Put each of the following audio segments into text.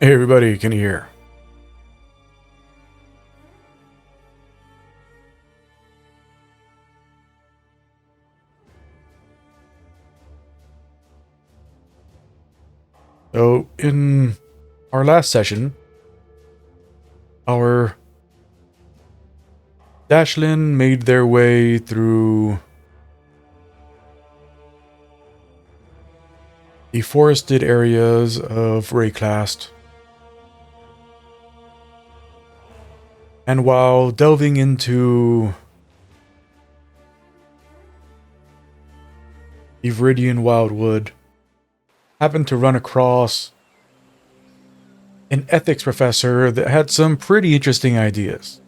Hey everybody, can you hear? So, in our last session, our Dashlin made their way through the forested areas of Wraith. And while delving into the Viridian Wildwood, happened to run across an ethics professor that had some pretty interesting ideas.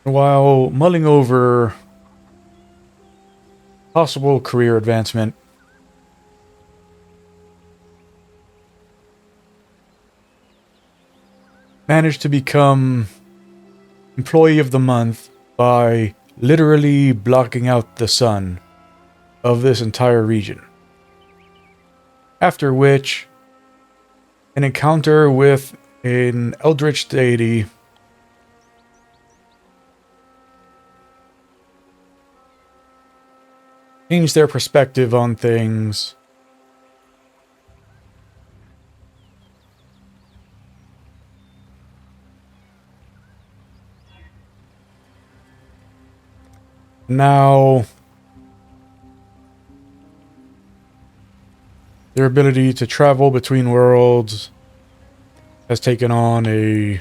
While mulling over possible career advancement, managed to become Employee of the Month by literally blocking out the sun of this entire region. After which, an encounter with an eldritch deity changed their perspective on things. Now, their ability to travel between worlds has taken on a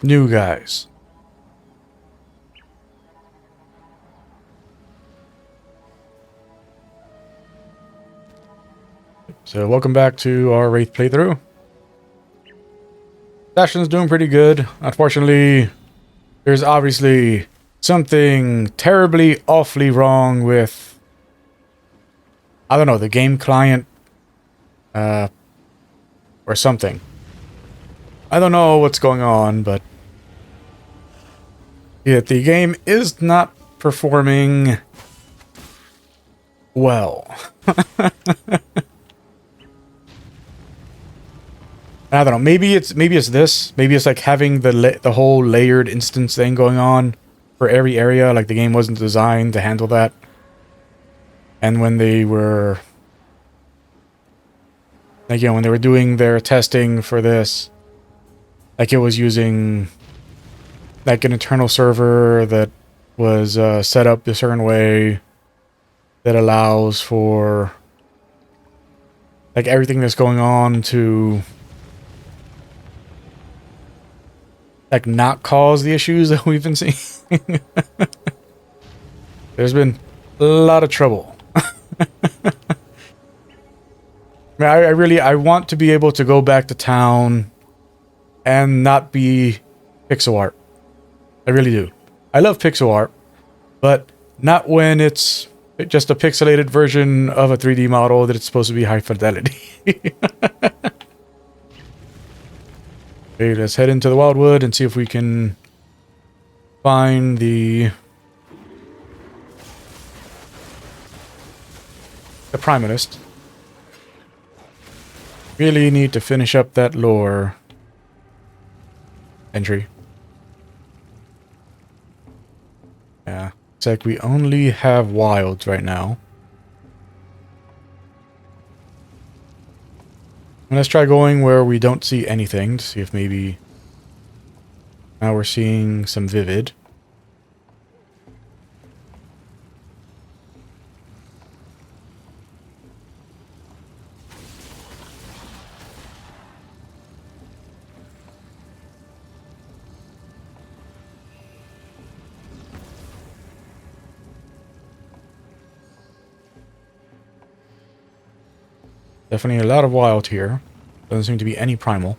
new guys. So welcome back to our Wraith playthrough. Session's doing pretty good. Unfortunately, there's obviously something terribly, awfully wrong with, I don't know, the game client, or something. I don't know what's going on, but yeah, the game is not performing well. I don't know. Maybe it's this. Maybe it's like having the whole layered instance thing going on for every area. Like the game wasn't designed to handle that. And when they were, like, you know, when they were doing their testing for this, like it was using like an internal server that was set up a certain way that allows for like everything that's going on to like not cause the issues that we've been seeing. There's been a lot of trouble. I want to be able to go back to town and not be pixel art. I really do. I love pixel art, but not when it's just a pixelated version of a 3D model that it's supposed to be high fidelity. Okay, let's head into the Wildwood and see if we can find the Primalist. Really need to finish up that lore entry. Yeah, it's like we only have wilds right now. And let's try going where we don't see anything to see if maybe now we're seeing some vivid. Definitely a lot of wild here. Doesn't seem to be any primal.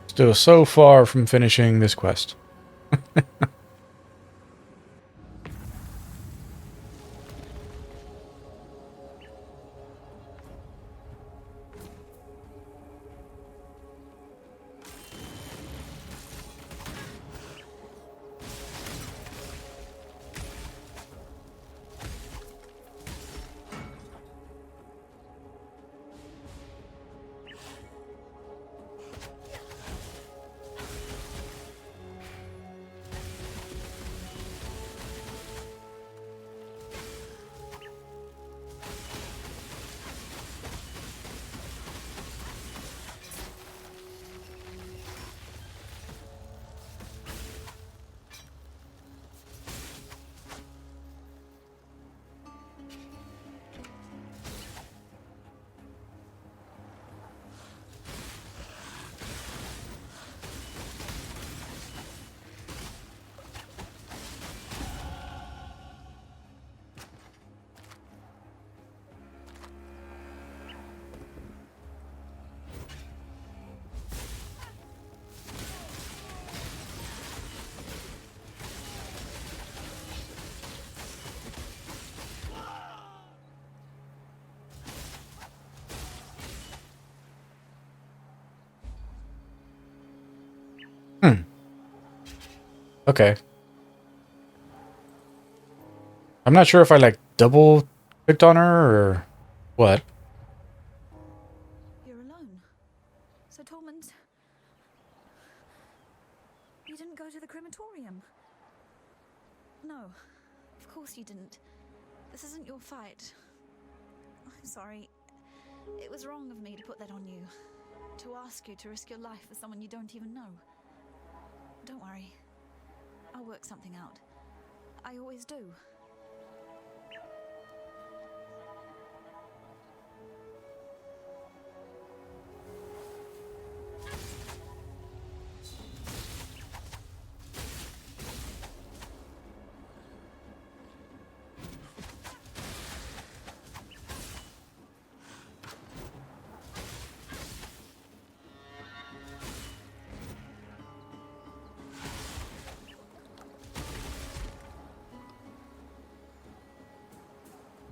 Still so far from finishing this quest. Hmm. Okay. I'm not sure if I, like, double clicked on her or what. You're alone. So Tormund, you didn't go to the crematorium? No, of course you didn't. This isn't your fight. I'm sorry. It was wrong of me to put that on you. To ask you to risk your life for someone you don't even know. Don't worry. I'll work something out. I always do.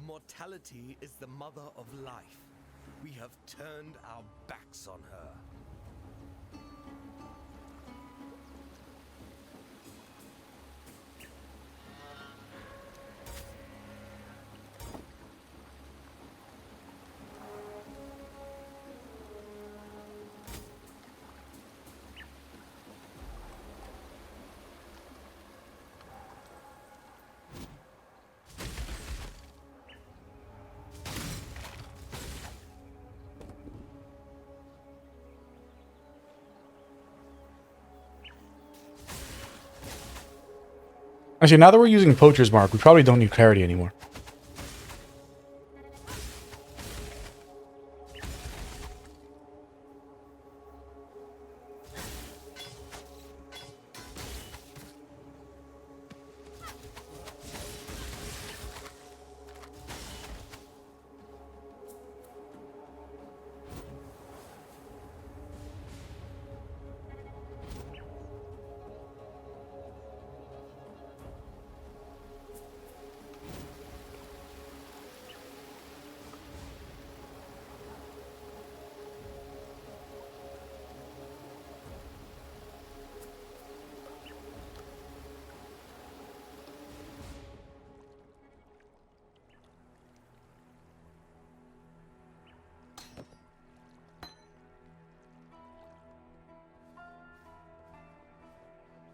Mortality is the mother of life. We have turned our backs on her. Actually, now that we're using Poacher's Mark, we probably don't need clarity anymore.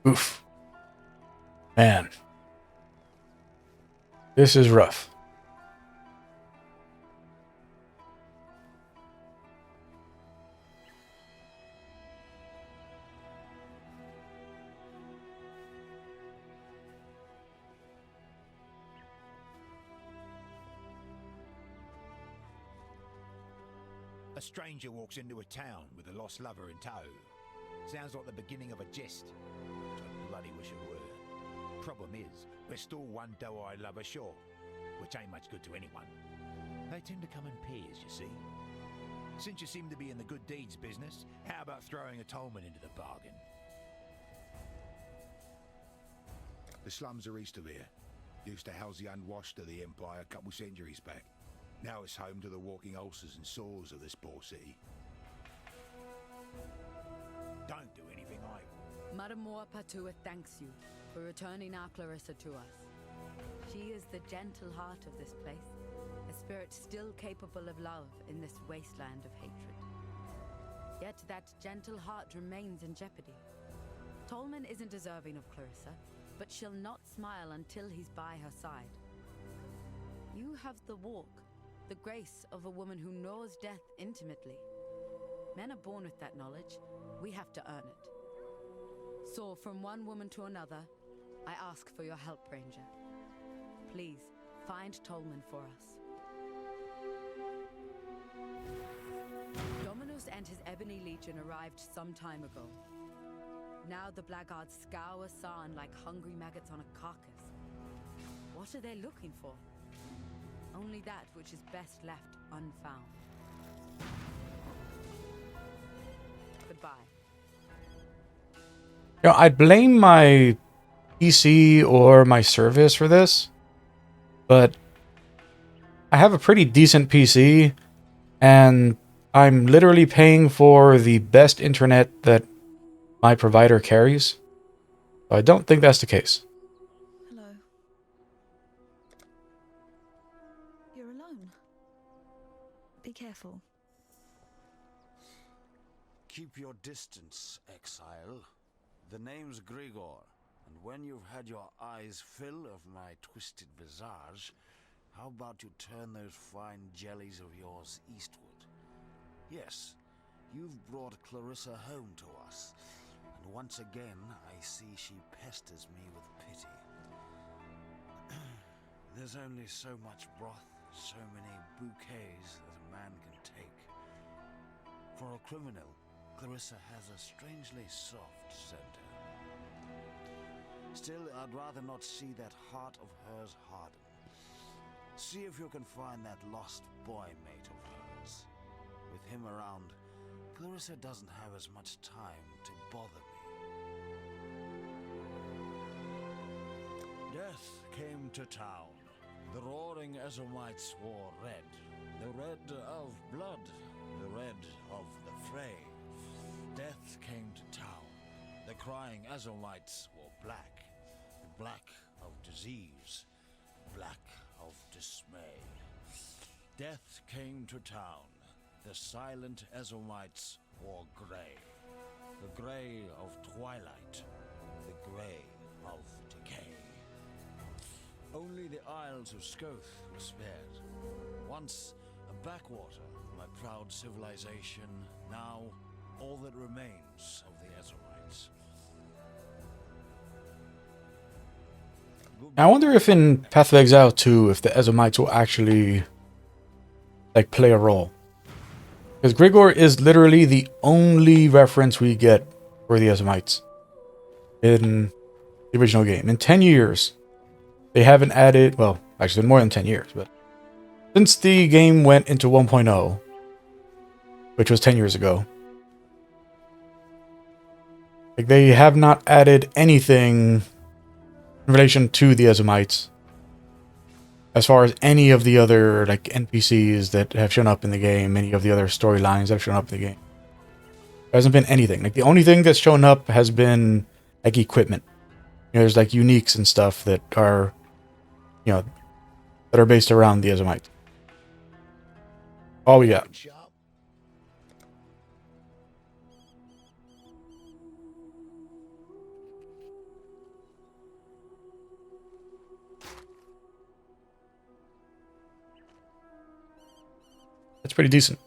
Oof. Man. This is rough. A stranger walks into a town with a lost lover in tow. Sounds like the beginning of a jest. I bloody wish it were. Problem is, there's still one doe-eyed lover short, which ain't much good to anyone. They tend to come in pairs, you see. Since you seem to be in the good deeds business, how about throwing a tollman into the bargain? The slums are east of here. Used to house the unwashed of the Empire a couple centuries back. Now it's home to the walking ulcers and sores of this poor city. Don't do anything, Maramor Patua thanks you for returning our Clarissa to us. She is the gentle heart of this place, a spirit still capable of love in this wasteland of hatred. Yet that gentle heart remains in jeopardy. Tolman isn't deserving of Clarissa, but she'll not smile until he's by her side. You have the walk, the grace of a woman who knows death intimately. Men are born with that knowledge. We have to earn it. So, from one woman to another, I ask for your help, Ranger. Please, find Tolman for us. Dominus and his Ebony Legion arrived some time ago. Now the blackguards scour Sarn like hungry maggots on a carcass. What are they looking for? Only that which is best left unfound. Goodbye. You know, I'd blame my PC or my service for this, but I have a pretty decent PC, and I'm literally paying for the best internet that my provider carries. So I don't think that's the case. Hello. You're alone. Be careful. Keep your distance, Exile. The name's Grigor, and when you've had your eyes fill of my twisted visage, how about you turn those fine jellies of yours eastward? Yes, you've brought Clarissa home to us, and once again I see she pesters me with pity. There's only so much broth, so many bouquets that a man can take. For a criminal, Clarissa has a strangely soft center. Still, I'd rather not see that heart of hers harden. See if you can find that lost boy mate of hers. With him around, Clarissa doesn't have as much time to bother me. Death came to town. The roaring Ezomites wore red. The red of blood. The red of the fray. Death came to town. The crying Ezomites wore black. The black of disease. Black of dismay. Death came to town. The silent Ezomites wore gray. The gray of twilight. The gray of decay. Only the Isles of Scoth were spared. Once a backwater of my proud civilization, now all that remains of the Ezomites. I wonder if in Path of Exile 2, if the Ezomites will actually like play a role. Because Grigor is literally the only reference we get for the Ezomites in the original game. In 10 years, they haven't added, well, actually more than 10 years, but since the game went into 1.0, which was 10 years ago, like they have not added anything in relation to the Ezomites as far as any of the other like NPCs that have shown up in the game, any of the other storylines that have shown up in the game. There hasn't been anything. Like the only thing that's shown up has been like equipment. You know, there's like uniques and stuff that are, you know, that are based around the Ezomites. All we got. pretty decent.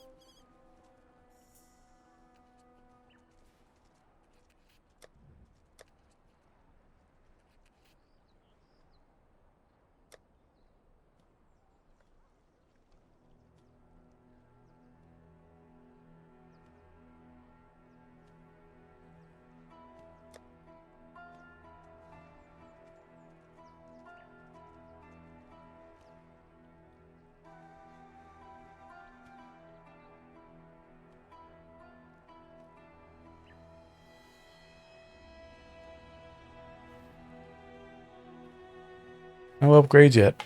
No upgrades yet.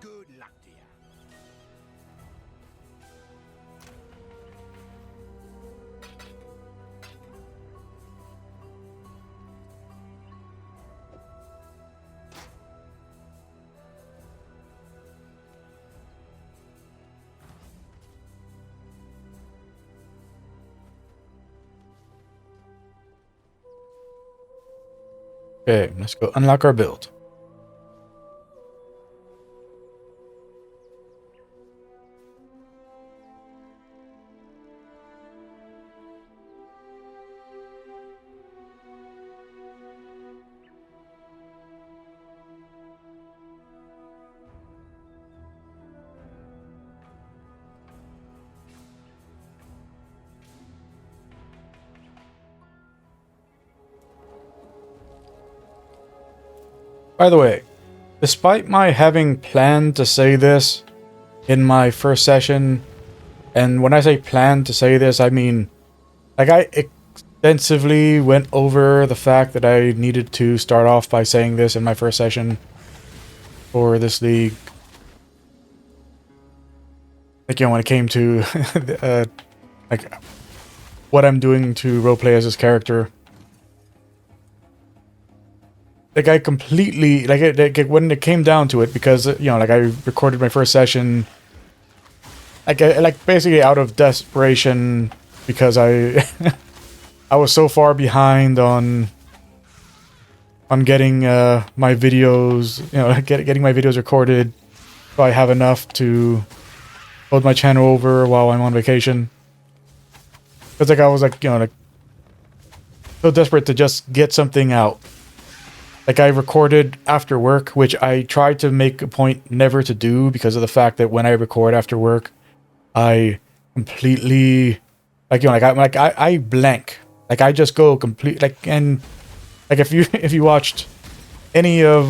Good luck to you. Okay, let's go unlock our build. By the way, despite my having planned to say this in my first session, and when I say planned to say this, I mean, like, I extensively went over the fact that I needed to start off by saying this in my first session for this league. Like, you know, when it came to, like, what I'm doing to roleplay as this character. Like, I completely, like, when it came down to it, because, you know, like, I recorded my first session, like basically out of desperation, because I I was so far behind on getting my videos, you know, getting my videos recorded, so I have enough to hold my channel over while I'm on vacation. Because, like, I was, like, you know, like, so desperate to just get something out. Like, I recorded after work, which I tried to make a point never to do because of the fact that when I record after work, I completely, like, you know, I blank. Like, I just go complete, like, and, like, if you watched any of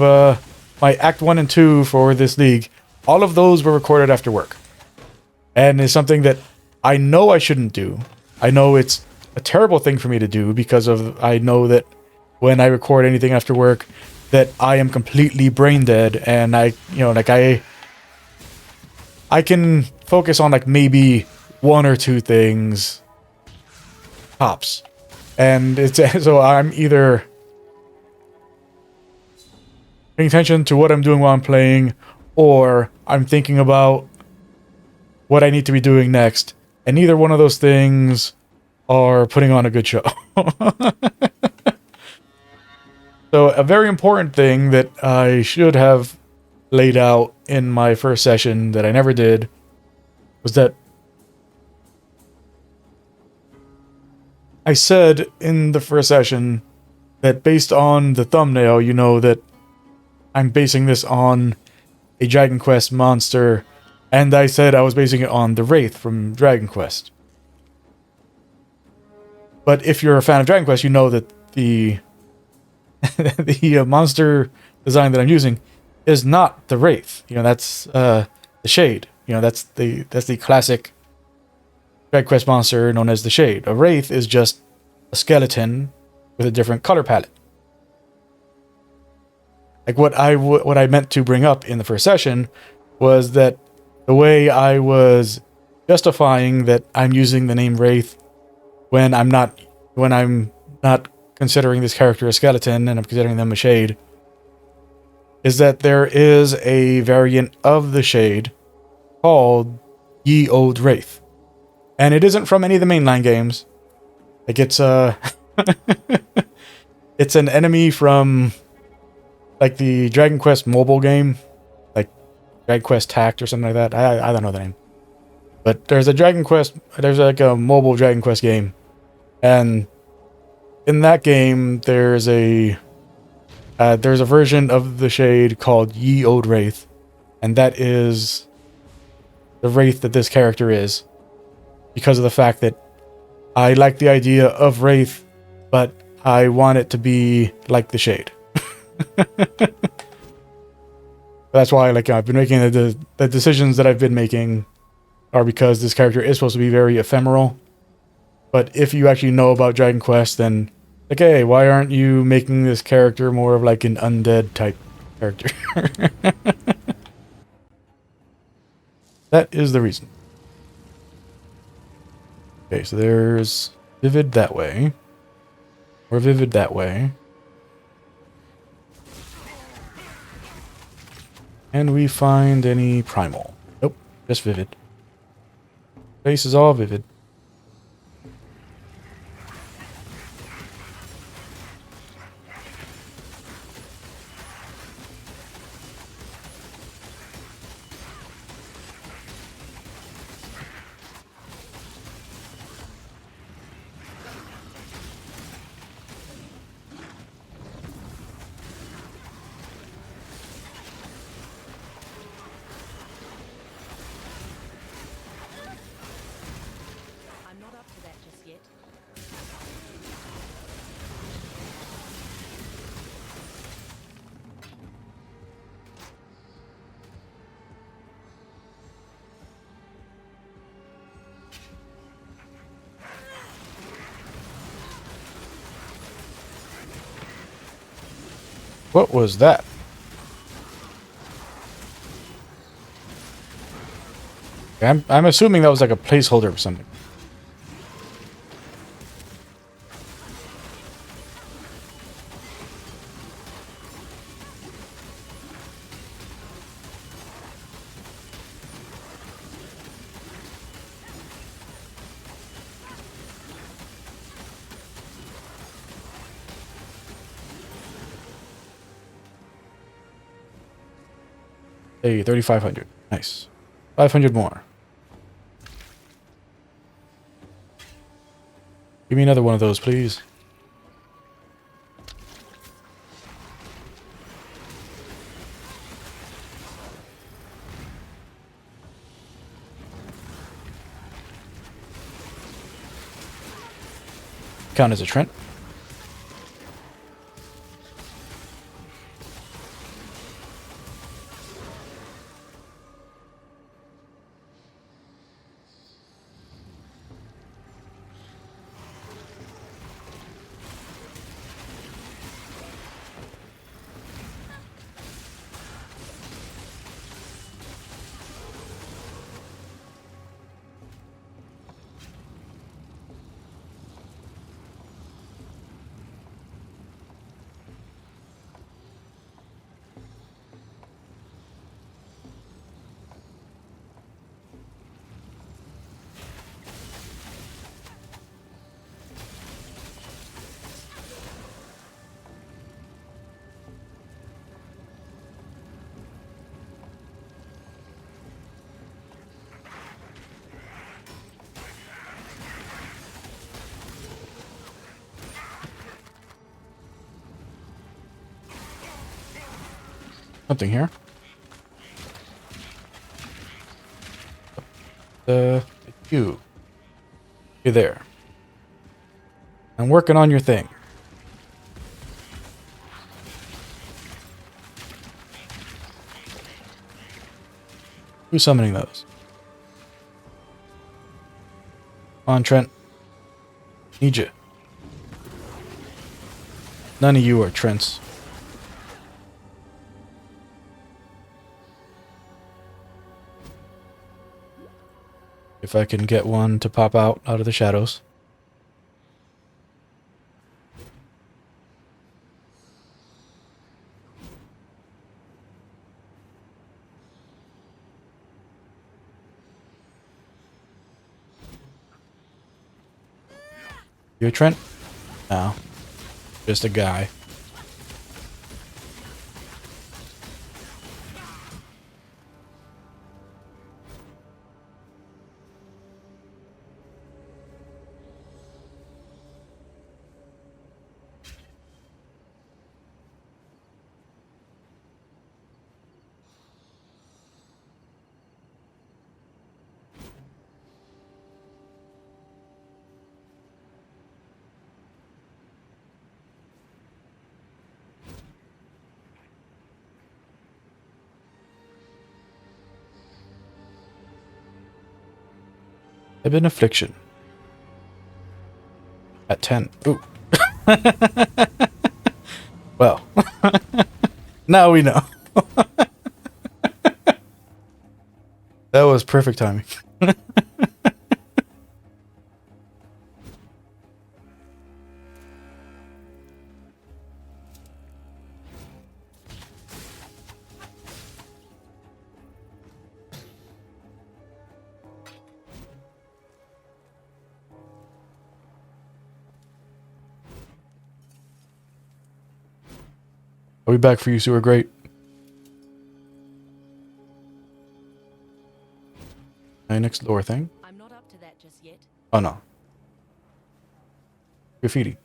my Act 1 and 2 for this league, all of those were recorded after work. And it's something that I know I shouldn't do. I know it's a terrible thing for me to do because of, I know that when I record anything after work, that I am completely brain dead, and I, you know, like, I can focus on, like, maybe one or two things tops. And it's, so I'm either paying attention to what I'm doing while I'm playing, or I'm thinking about what I need to be doing next. And neither one of those things are putting on a good show. So a very important thing that I should have laid out in my first session that I never did was that I said in the first session that based on the thumbnail, you know that I'm basing this on a Dragon Quest monster, and I said I was basing it on the Wraith from Dragon Quest. But if you're a fan of Dragon Quest, you know that the the monster design that I'm using is not the Wraith. You know, that's the Shade. You know, that's the classic Dragon Quest monster known as the Shade. A Wraith is just a skeleton with a different color palette. Like what I meant to bring up in the first session was that the way I was justifying that I'm using the name Wraith when I'm not considering this character a skeleton and I'm considering them a Shade, is that there is a variant of the Shade called Ye Old Wraith. And it isn't from any of the mainline games. Like it's it's an enemy from like the Dragon Quest mobile game, like Dragon Quest Tact or something like that. I don't know the name. But there's like a mobile Dragon Quest game. And in that game there's a version of the Shade called Ye Old Wraith, and that is the Wraith that this character is, because of the fact that I like the idea of Wraith, but I want it to be like the Shade. That's why I've been making the decisions that I've been making are because this character is supposed to be very ephemeral. But if you actually know about Dragon Quest, then like, hey, why aren't you making this character more of like an undead type character? That is the reason. Okay, so there's Vivid that way. Or Vivid that way. And we find any primal. Nope, just Vivid. Face is all Vivid. I'm not up to that just yet. What was that? I'm assuming that was like a placeholder or something. Hey, 3,500. Nice. 500 more. Give me another one of those, please. Count as a Trent. Something here. You. You're there. I'm working on your thing. Who's summoning those? Come on, Trent. Need you. None of you are Trents. If I can get one to pop out of the shadows. You a Trent? No. Just a guy. I've been Affliction. At 10. Ooh. Well. Now we know. That was perfect timing. I'll be back for you, Sewer Great. My next lore thing. I'm not up to that just yet. Oh no. Graffiti.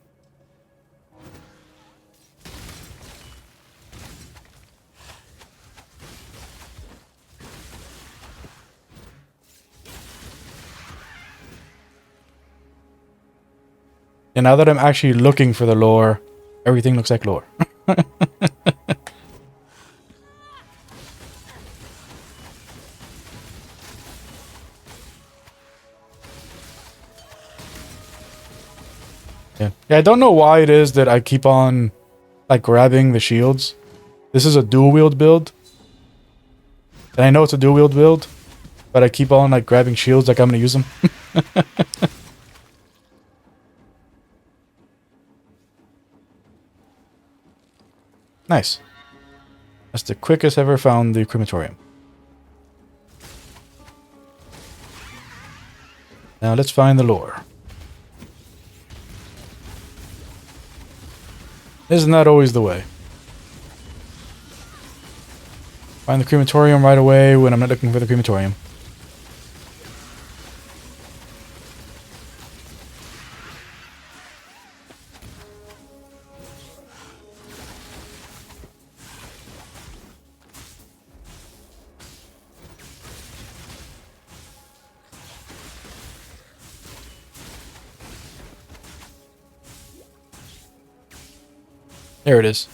And now that I'm actually looking for the lore, everything looks like lore. Yeah, I don't know why it is that I keep on, like, grabbing the shields. This is a dual-wield build. And I know it's a dual-wield build, but I keep on, like, grabbing shields like I'm gonna use them. Nice. That's the quickest I ever found the crematorium. Now let's find the lore. Isn't that always the way? Find the crematorium right away when I'm not looking for the crematorium. There it is.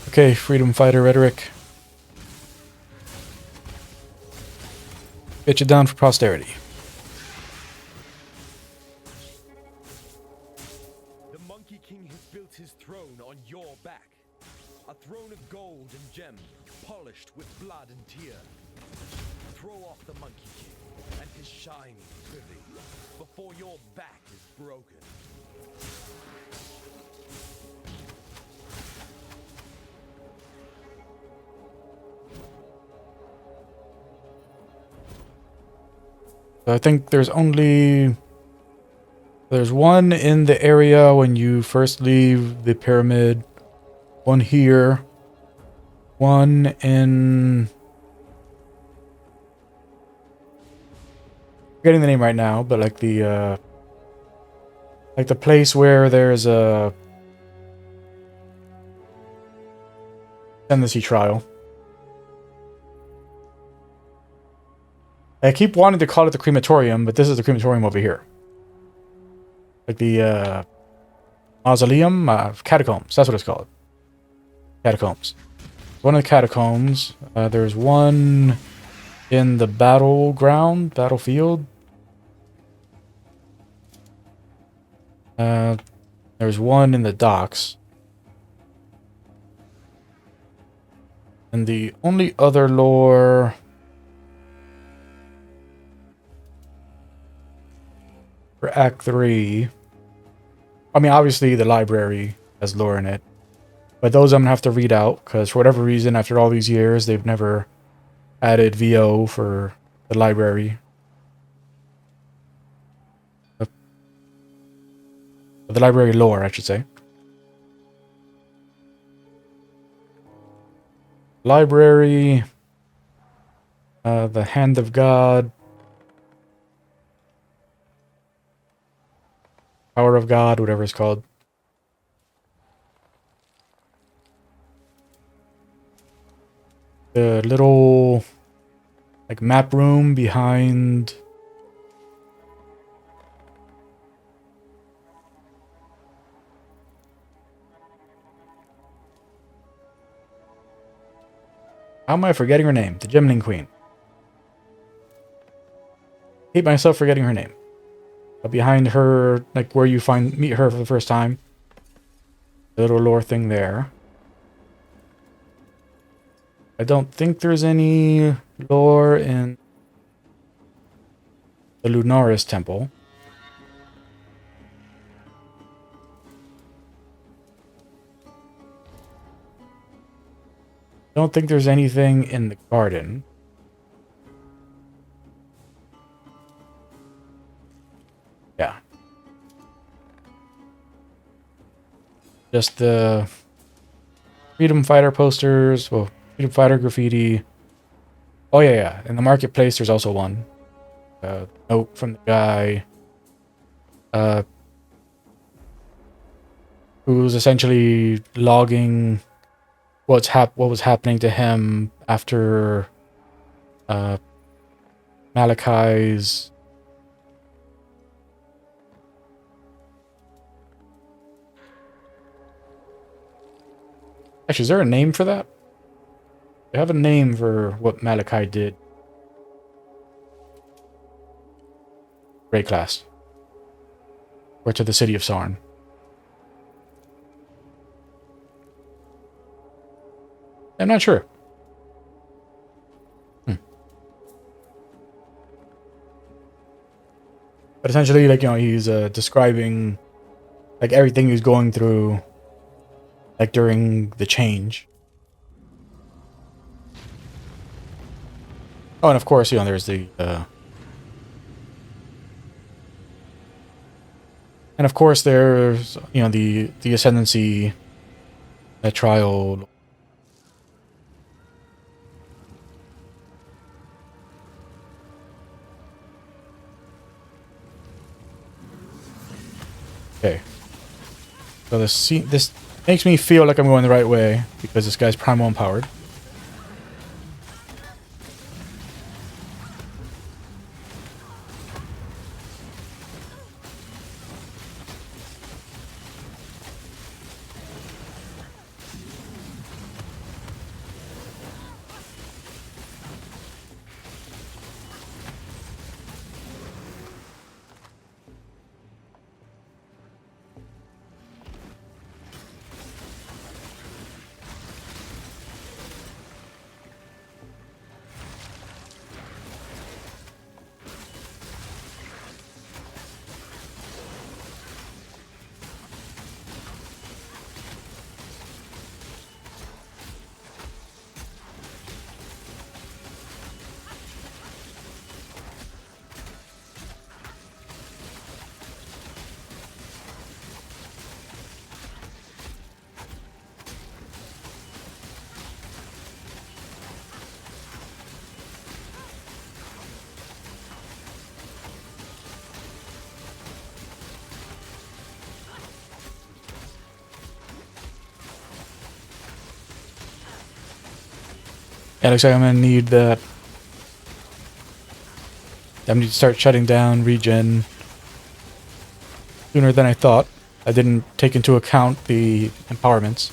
Okay, freedom fighter rhetoric. Get you down for posterity. The Monkey King has built his throne on your back. A throne of gold and gems, polished with blood and tears. Throw off the Monkey King and his shiny privy before your back is broken. I think there's one in the area when you first leave the pyramid, one here, one in, forgetting the name right now, but like the place where there's a tendency trial. I keep wanting to call it the crematorium, but this is the crematorium over here. Like the mausoleum, catacombs. That's what it's called. Catacombs. One of the catacombs. There's one in the battlefield. There's one in the docks. And the only other lore for Act 3... I mean, obviously the library has lore in it. But those I'm going to have to read out, because for whatever reason, after all these years, they've never added VO for the library. The library lore, I should say. Library... the Hand of God... Power of God, whatever it's called. The little, like, map room behind... How am I forgetting her name? The Gemling Queen. Hate myself forgetting her name. But behind her, like where you meet her for the first time. The little lore thing there. I don't think there's any lore in the Lunaris Temple. Don't think there's anything in the garden. Yeah. Just the Freedom Fighter posters. Well, Freedom Fighter graffiti. Oh, yeah. In the marketplace, there's also one. Note from the guy. Who's essentially logging what was happening to him after Malachi's actually, is there a name for that? They have a name for what Malachi did. Great class. Or to the city of Sarn. I'm not sure. But essentially, like, you know, he's describing like everything he's going through, like during the change. Oh, and of course, you know, there's the and of course there's, you know, the ascendancy trial. Okay. So this makes me feel like I'm going the right way because this guy's primal empowered. Yeah, looks like I'm gonna need that. I need to start shutting down regen sooner than I thought. I didn't take into account the empowerments.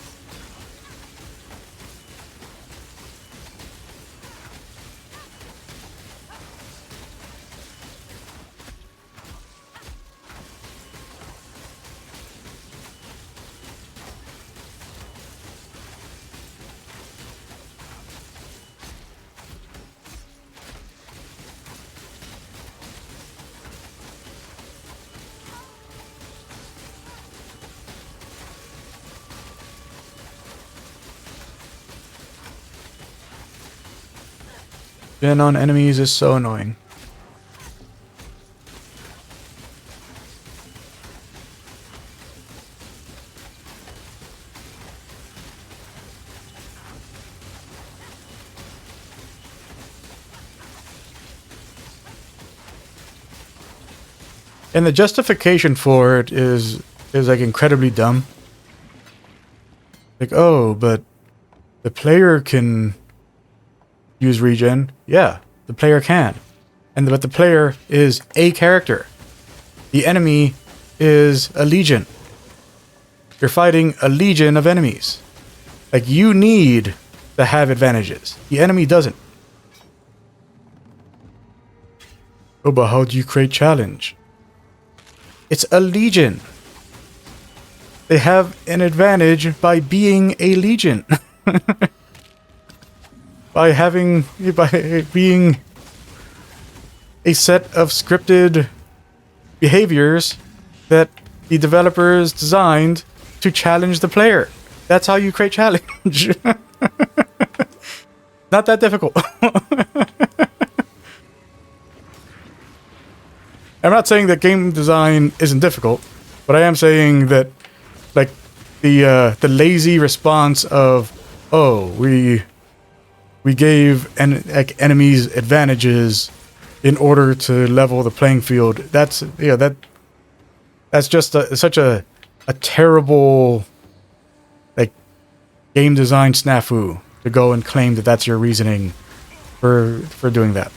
Regen on enemies is so annoying. And the justification for it is like incredibly dumb. Like, oh, but the player can use regen. Yeah, the player can. But the player is a character. The enemy is a legion. You're fighting a legion of enemies. Like, you need to have advantages. The enemy doesn't. Oh, but how do you create challenge? It's a legion. They have an advantage by being a legion. by being a set of scripted behaviors that the developers designed to challenge the player. That's how you create challenge. Not that difficult. I'm not saying that game design isn't difficult, but I am saying that, like, the lazy response of, oh, we gave enemies advantages in order to level the playing field. That's just such a terrible, like, game design snafu to go and claim that that's your reasoning for doing that.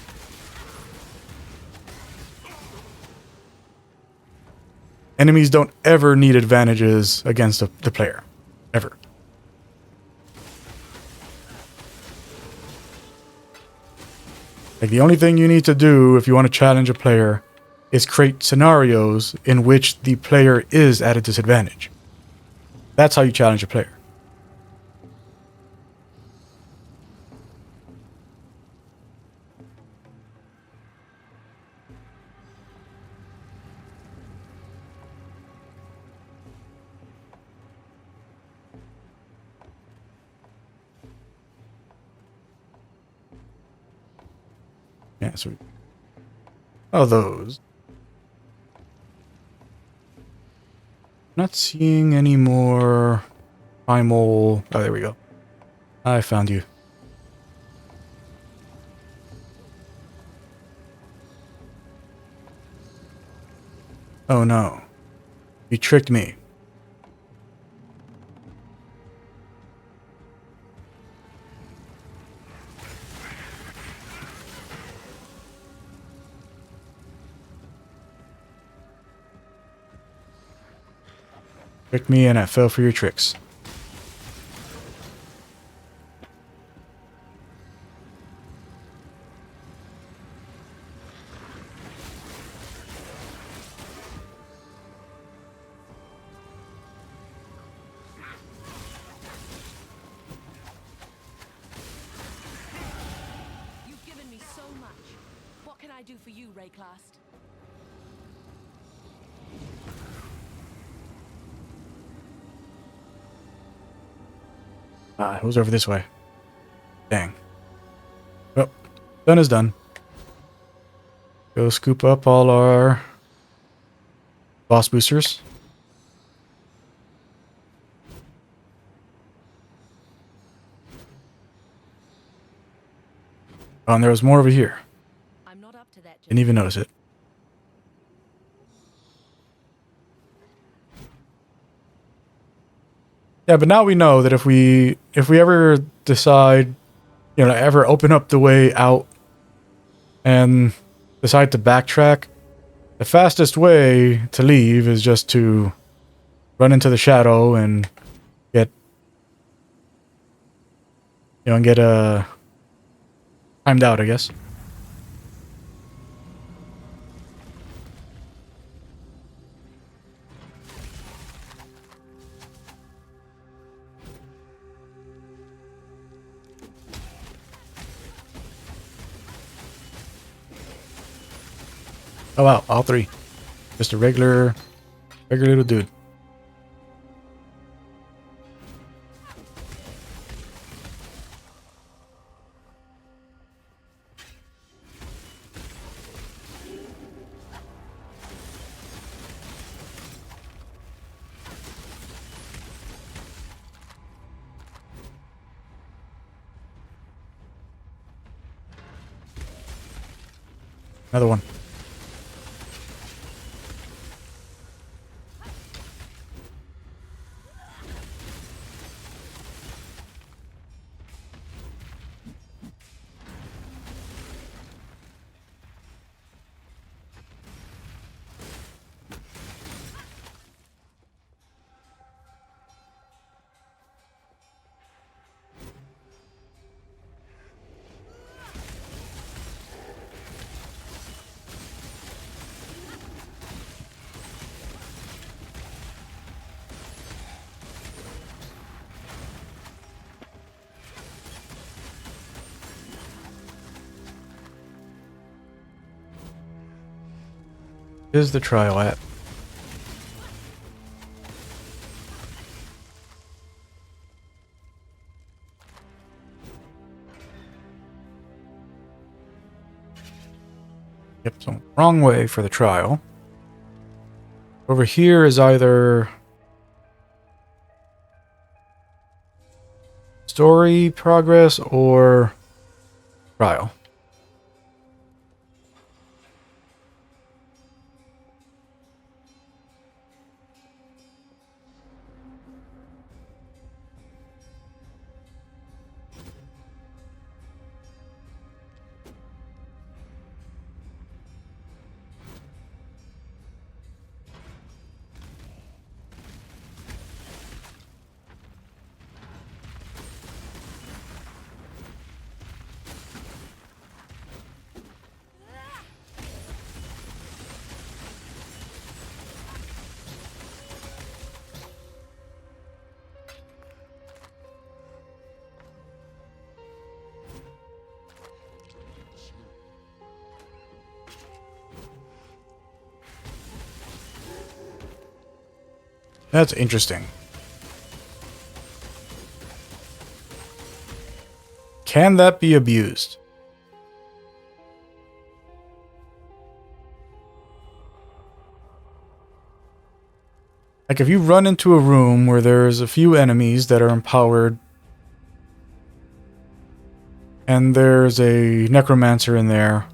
Enemies don't ever need advantages against the player. Ever. Like, the only thing you need to do if you want to challenge a player is create scenarios in which the player is at a disadvantage. That's how you challenge a player. Yeah, so those. Not seeing any more primal. Oh, there we go. I found you. Oh no. You tricked me. Tricked me and I fell for your tricks. You've given me so much. What can I do for you, Rayclast? It was over this way. Dang. Well, done is done. Go scoop up all our boss boosters. Oh, and there was more over here. I'm not up to that. Didn't even notice it. Yeah, but now we know that if we ever decide, ever open up the way out and decide to backtrack, the fastest way to leave is just to run into the shadow and get timed out, I guess. Oh wow, all three. Just a regular little dude. Another one. Is the trial at? Yep, so wrong way for the trial. Over here is either story progress or trial. That's interesting. Can that be abused? Like if you run into a room where there's a few enemies that are empowered and there's a necromancer in there,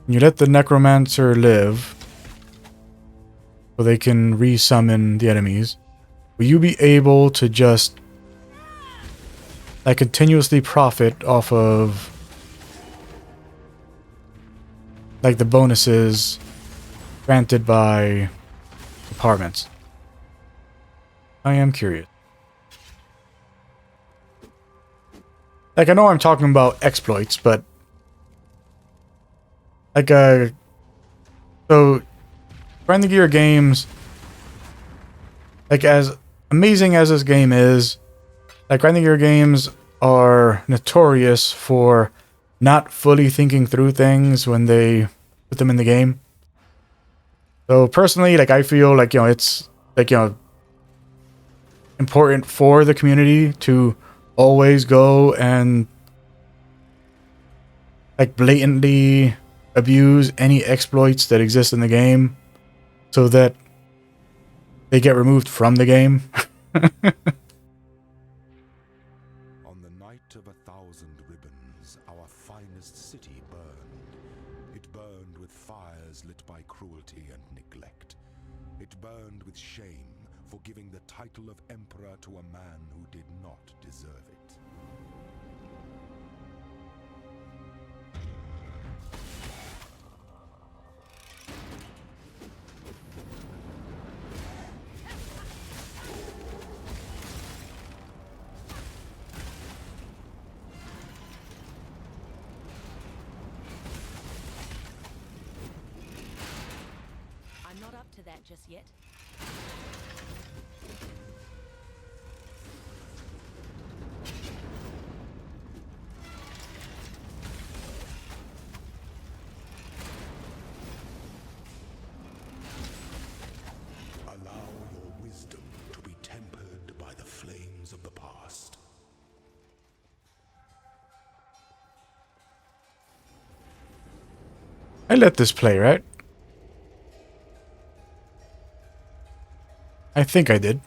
and you let the necromancer live so they can resummon the enemies, will you be able to just like continuously profit off of like the bonuses granted by departments? I am curious. Like, I know I'm talking about exploits, but like so Grind the Gear games, like as amazing as this game is, like Grind the Gear games are notorious for not fully thinking through things when they put them in the game. So personally, like I feel like, it's like, important for the community to always go and like blatantly abuse any exploits that exist in the game so that they get removed from the game. On the night of 1,000 ribbons, our finest city burned. It burned with fires lit by cruelty and neglect. It burned with shame for giving the title of emperor to a man who did not deserve it. I'm not up to that just yet. Allow your wisdom to be tempered by the flames of the past. I let this play, right? I think I did.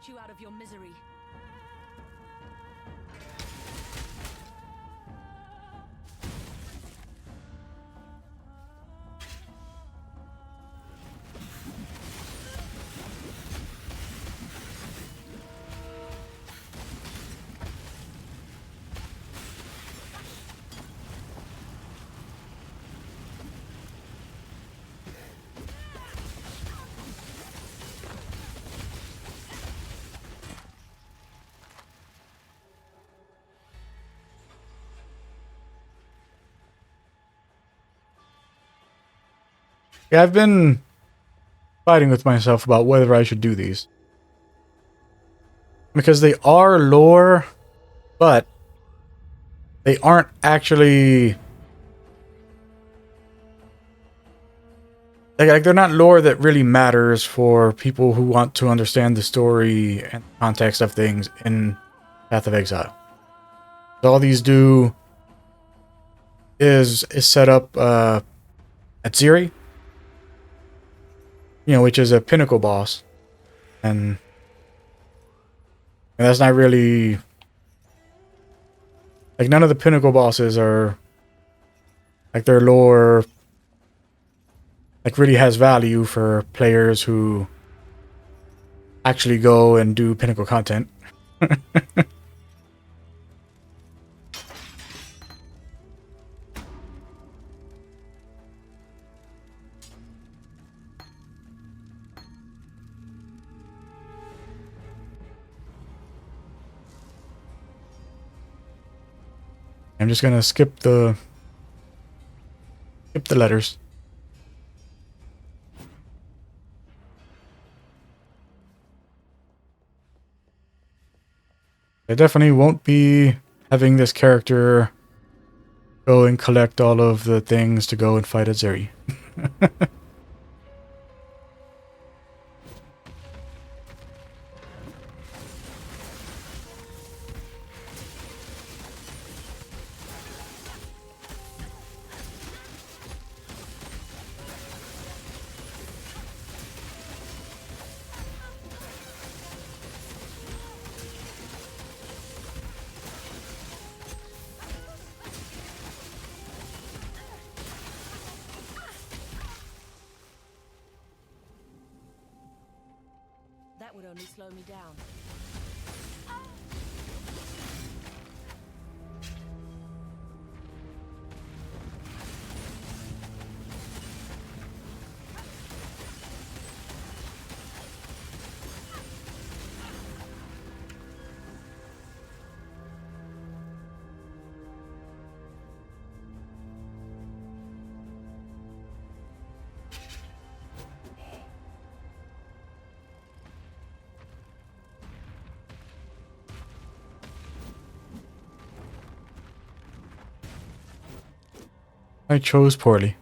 put you out of your misery. Yeah, I've been fighting with myself about whether I should do these. Because they are lore, but they aren't actually... Like they're not lore that really matters for people who want to understand the story and context of things in Path of Exile. So all these do is set up at Ziri, you know, which is a pinnacle boss, and that's not really like none of the pinnacle bosses are like their lore like really has value for players who actually go and do pinnacle content. I'm just gonna skip the letters. I definitely won't be having this character go and collect all of the things to go and fight at Zeri. That would only slow me down. I chose poorly.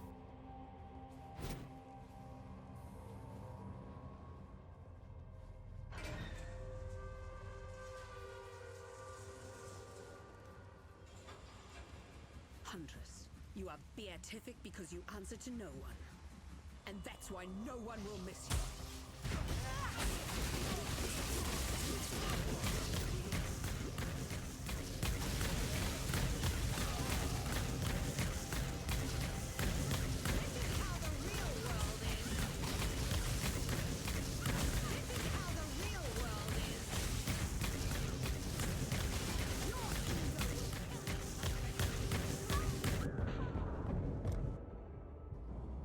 Huntress, you are beatific because you answer to no one. And that's why no one will miss you.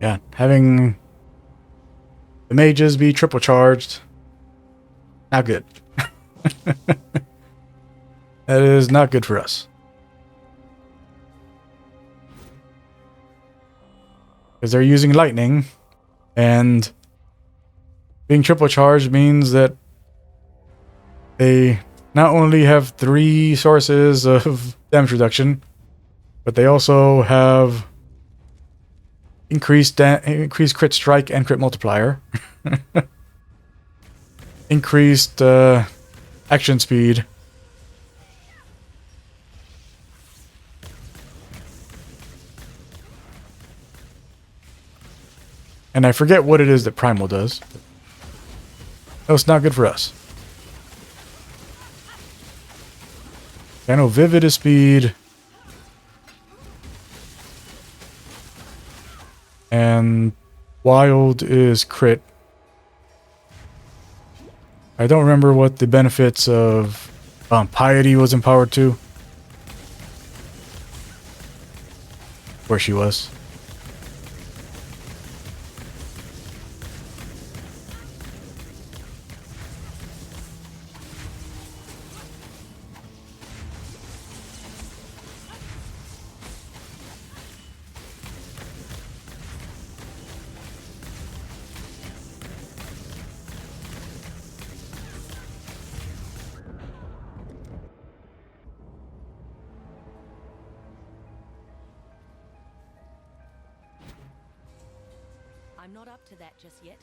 Yeah, having the mages be triple charged, not good. That is not good for us. Because they're using lightning, and being triple charged means that they not only have 3 sources of damage reduction, but they also have increased crit strike and crit multiplier. Increased action speed. And I forget what it is that Primal does. No, it's not good for us. I know Vivid is speed. And Wild is crit. I don't remember what the benefits of Piety was empowered to. Where she was. I'm not up to that just yet.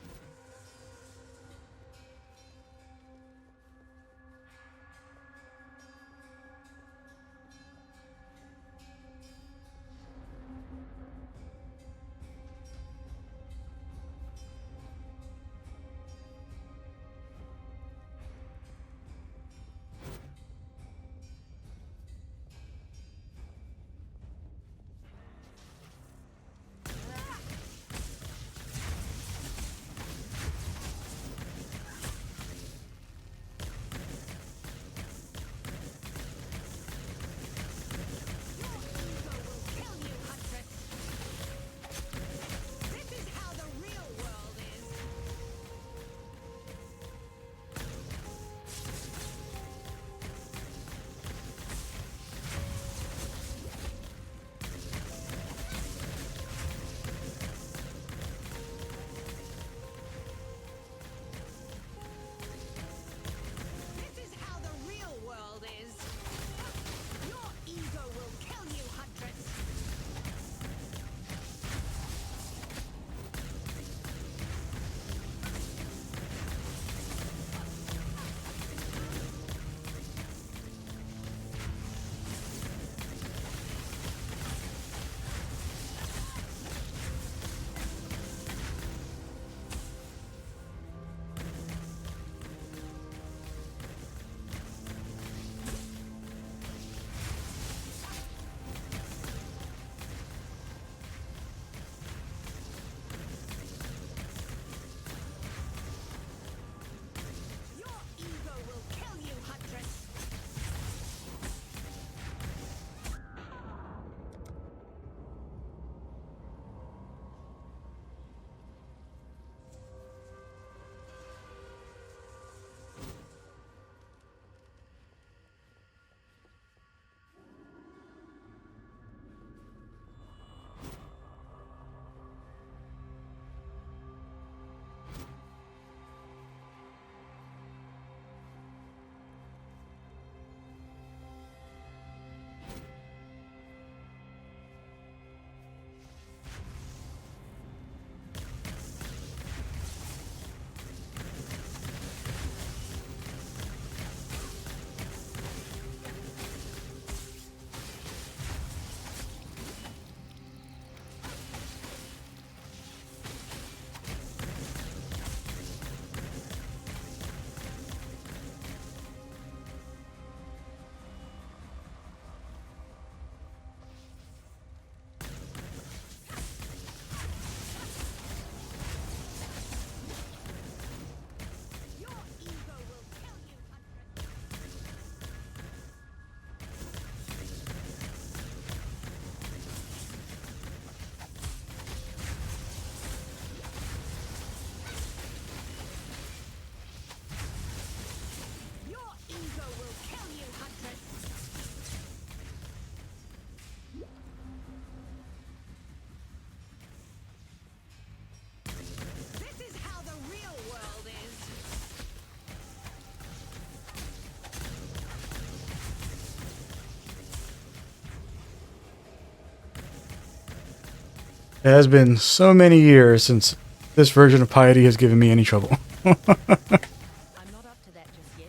It has been so many years since this version of Piety has given me any trouble. I'm not up to that just yet.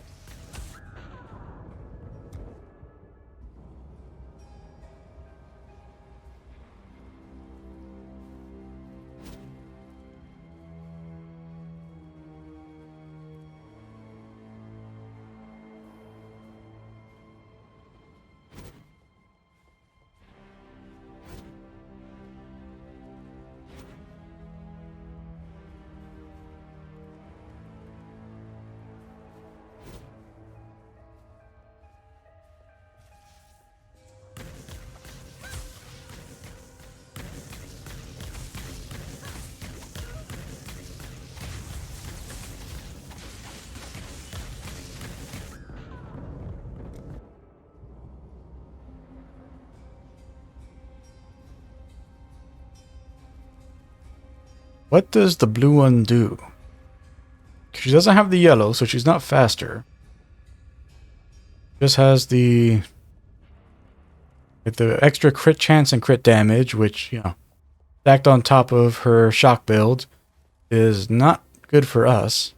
What does the blue one do? She doesn't have the yellow, so she's not faster. Just has the extra crit chance and crit damage, which, you know, stacked on top of her shock build is not good for us.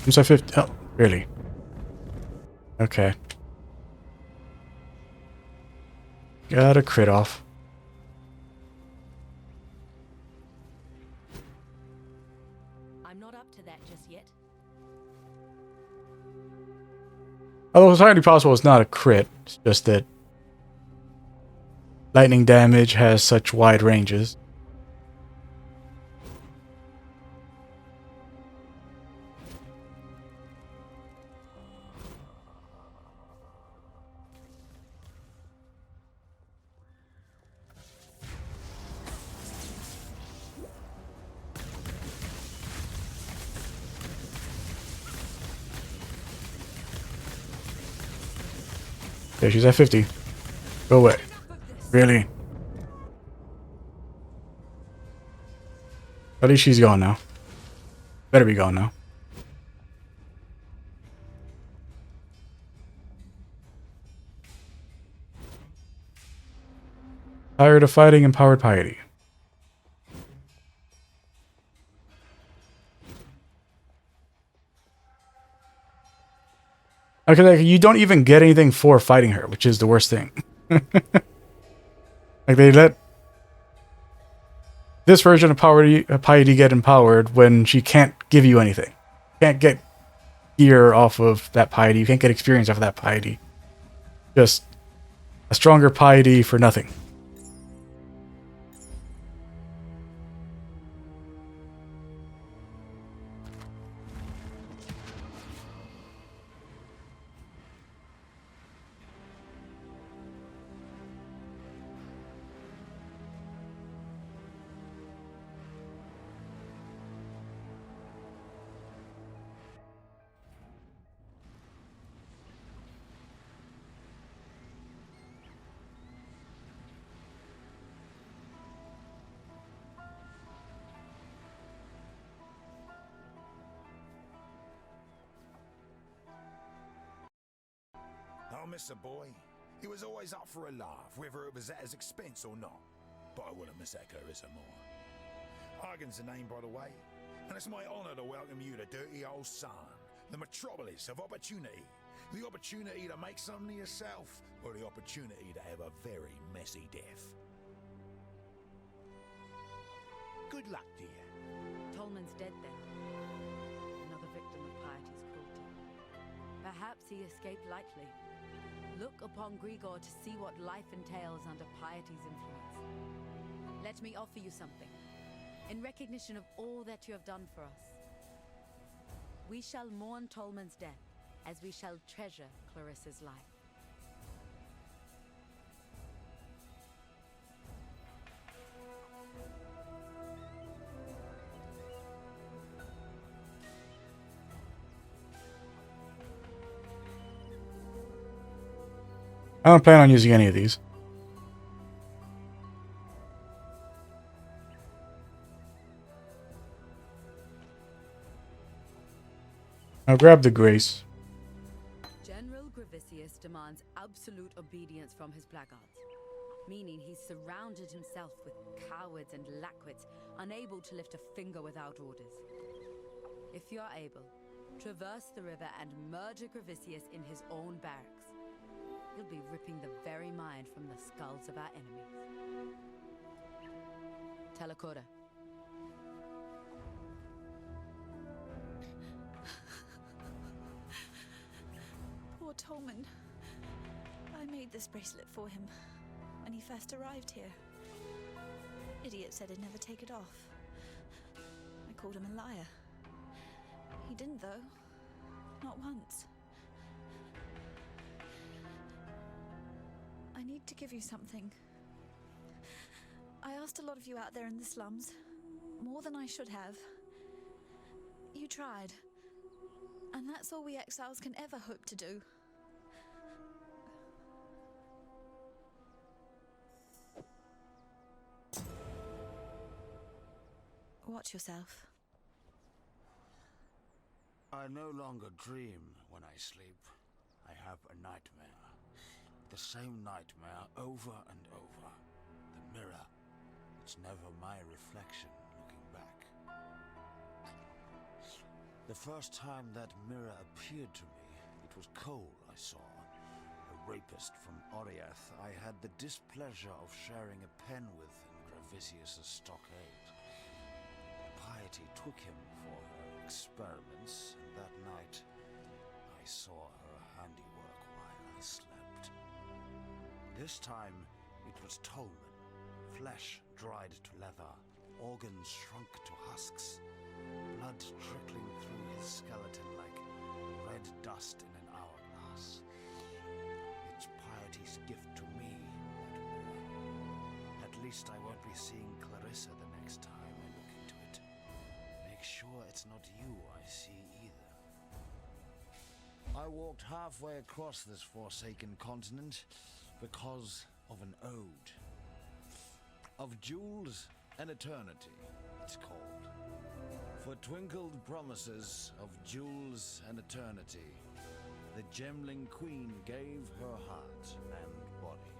I'm sorry, 50. Oh, really? Okay. Got a crit off. I'm not up to that just yet. Although it's highly possible it's not a crit, it's just that lightning damage has such wide ranges. Okay, she's at 50. Go away. Really? At least she's gone now. Better be gone now. Tired of fighting, empowered piety. Okay, like, you don't even get anything for fighting her, which is the worst thing. Like, they let this version of piety get empowered when she can't give you anything. Can't get gear off of that piety. You can't get experience off of that piety. Just a stronger piety for nothing. I miss the boy. He was always up for a laugh, whether it was at his expense or not. But I wouldn't miss that Clarissa more. Hagen's the name, by the way, and it's my honour to welcome you to Dirty Old Sun, the metropolis of opportunity. The opportunity to make something of yourself, or the opportunity to have a very messy death. Good luck, dear. Tolman's dead then. Another victim of Piety's cruelty. Perhaps he escaped lightly. Look upon Grigor to see what life entails under Piety's influence. Let me offer you something. In recognition of all that you have done for us, we shall mourn Tolman's death as we shall treasure Clarissa's life. I don't plan on using any of these. I'll grab the Grace. General Gravisius demands absolute obedience from his blackguards, meaning he's surrounded himself with cowards and lackwits, unable to lift a finger without orders. If you are able, traverse the river and murder Gravisius in his own barracks. You'll be ripping the very mind from the skulls of our enemies. Telakora. Poor Tolman. I made this bracelet for him when he first arrived here. Idiot said he'd never take it off. I called him a liar. He didn't, though. Not once. I need to give you something. I asked a lot of you out there in the slums, more than I should have. You tried, and that's all we exiles can ever hope to do. Watch yourself. I no longer dream when I sleep. I have a nightmare. The same nightmare over and over. The mirror. It's never my reflection looking back. The first time that mirror appeared to me, it was Cole I saw. A rapist from Oriath I had the displeasure of sharing a pen with in Gravisius' stockade. Piety took him for her experiments, and that night I saw her handiwork while I slept. This time it was Tolman, flesh dried to leather, organs shrunk to husks, blood trickling through his skeleton like red dust in an hourglass. It's Piety's gift to me, that mirror. At least I won't be seeing Clarissa the next time I look into it. Make sure it's not you I see either. I walked halfway across this forsaken continent because of an ode. Of jewels and eternity, it's called. For twinkled promises of jewels and eternity, the Gemling Queen gave her heart and body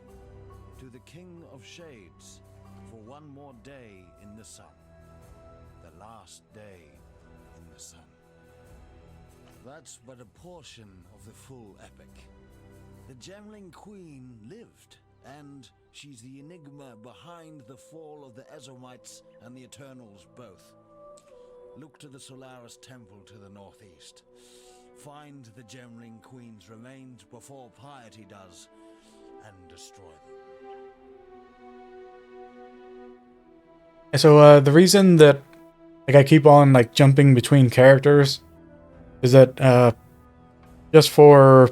to the King of Shades for one more day in the sun. The last day in the sun. That's but a portion of the full epic. The Gemling Queen lived, and she's the enigma behind the fall of the Ezomites and the Eternals both. Look to the Solaris Temple to the northeast. Find the Gemling Queen's remains before Piety does, and destroy them. So the reason that I keep on jumping between characters is that just for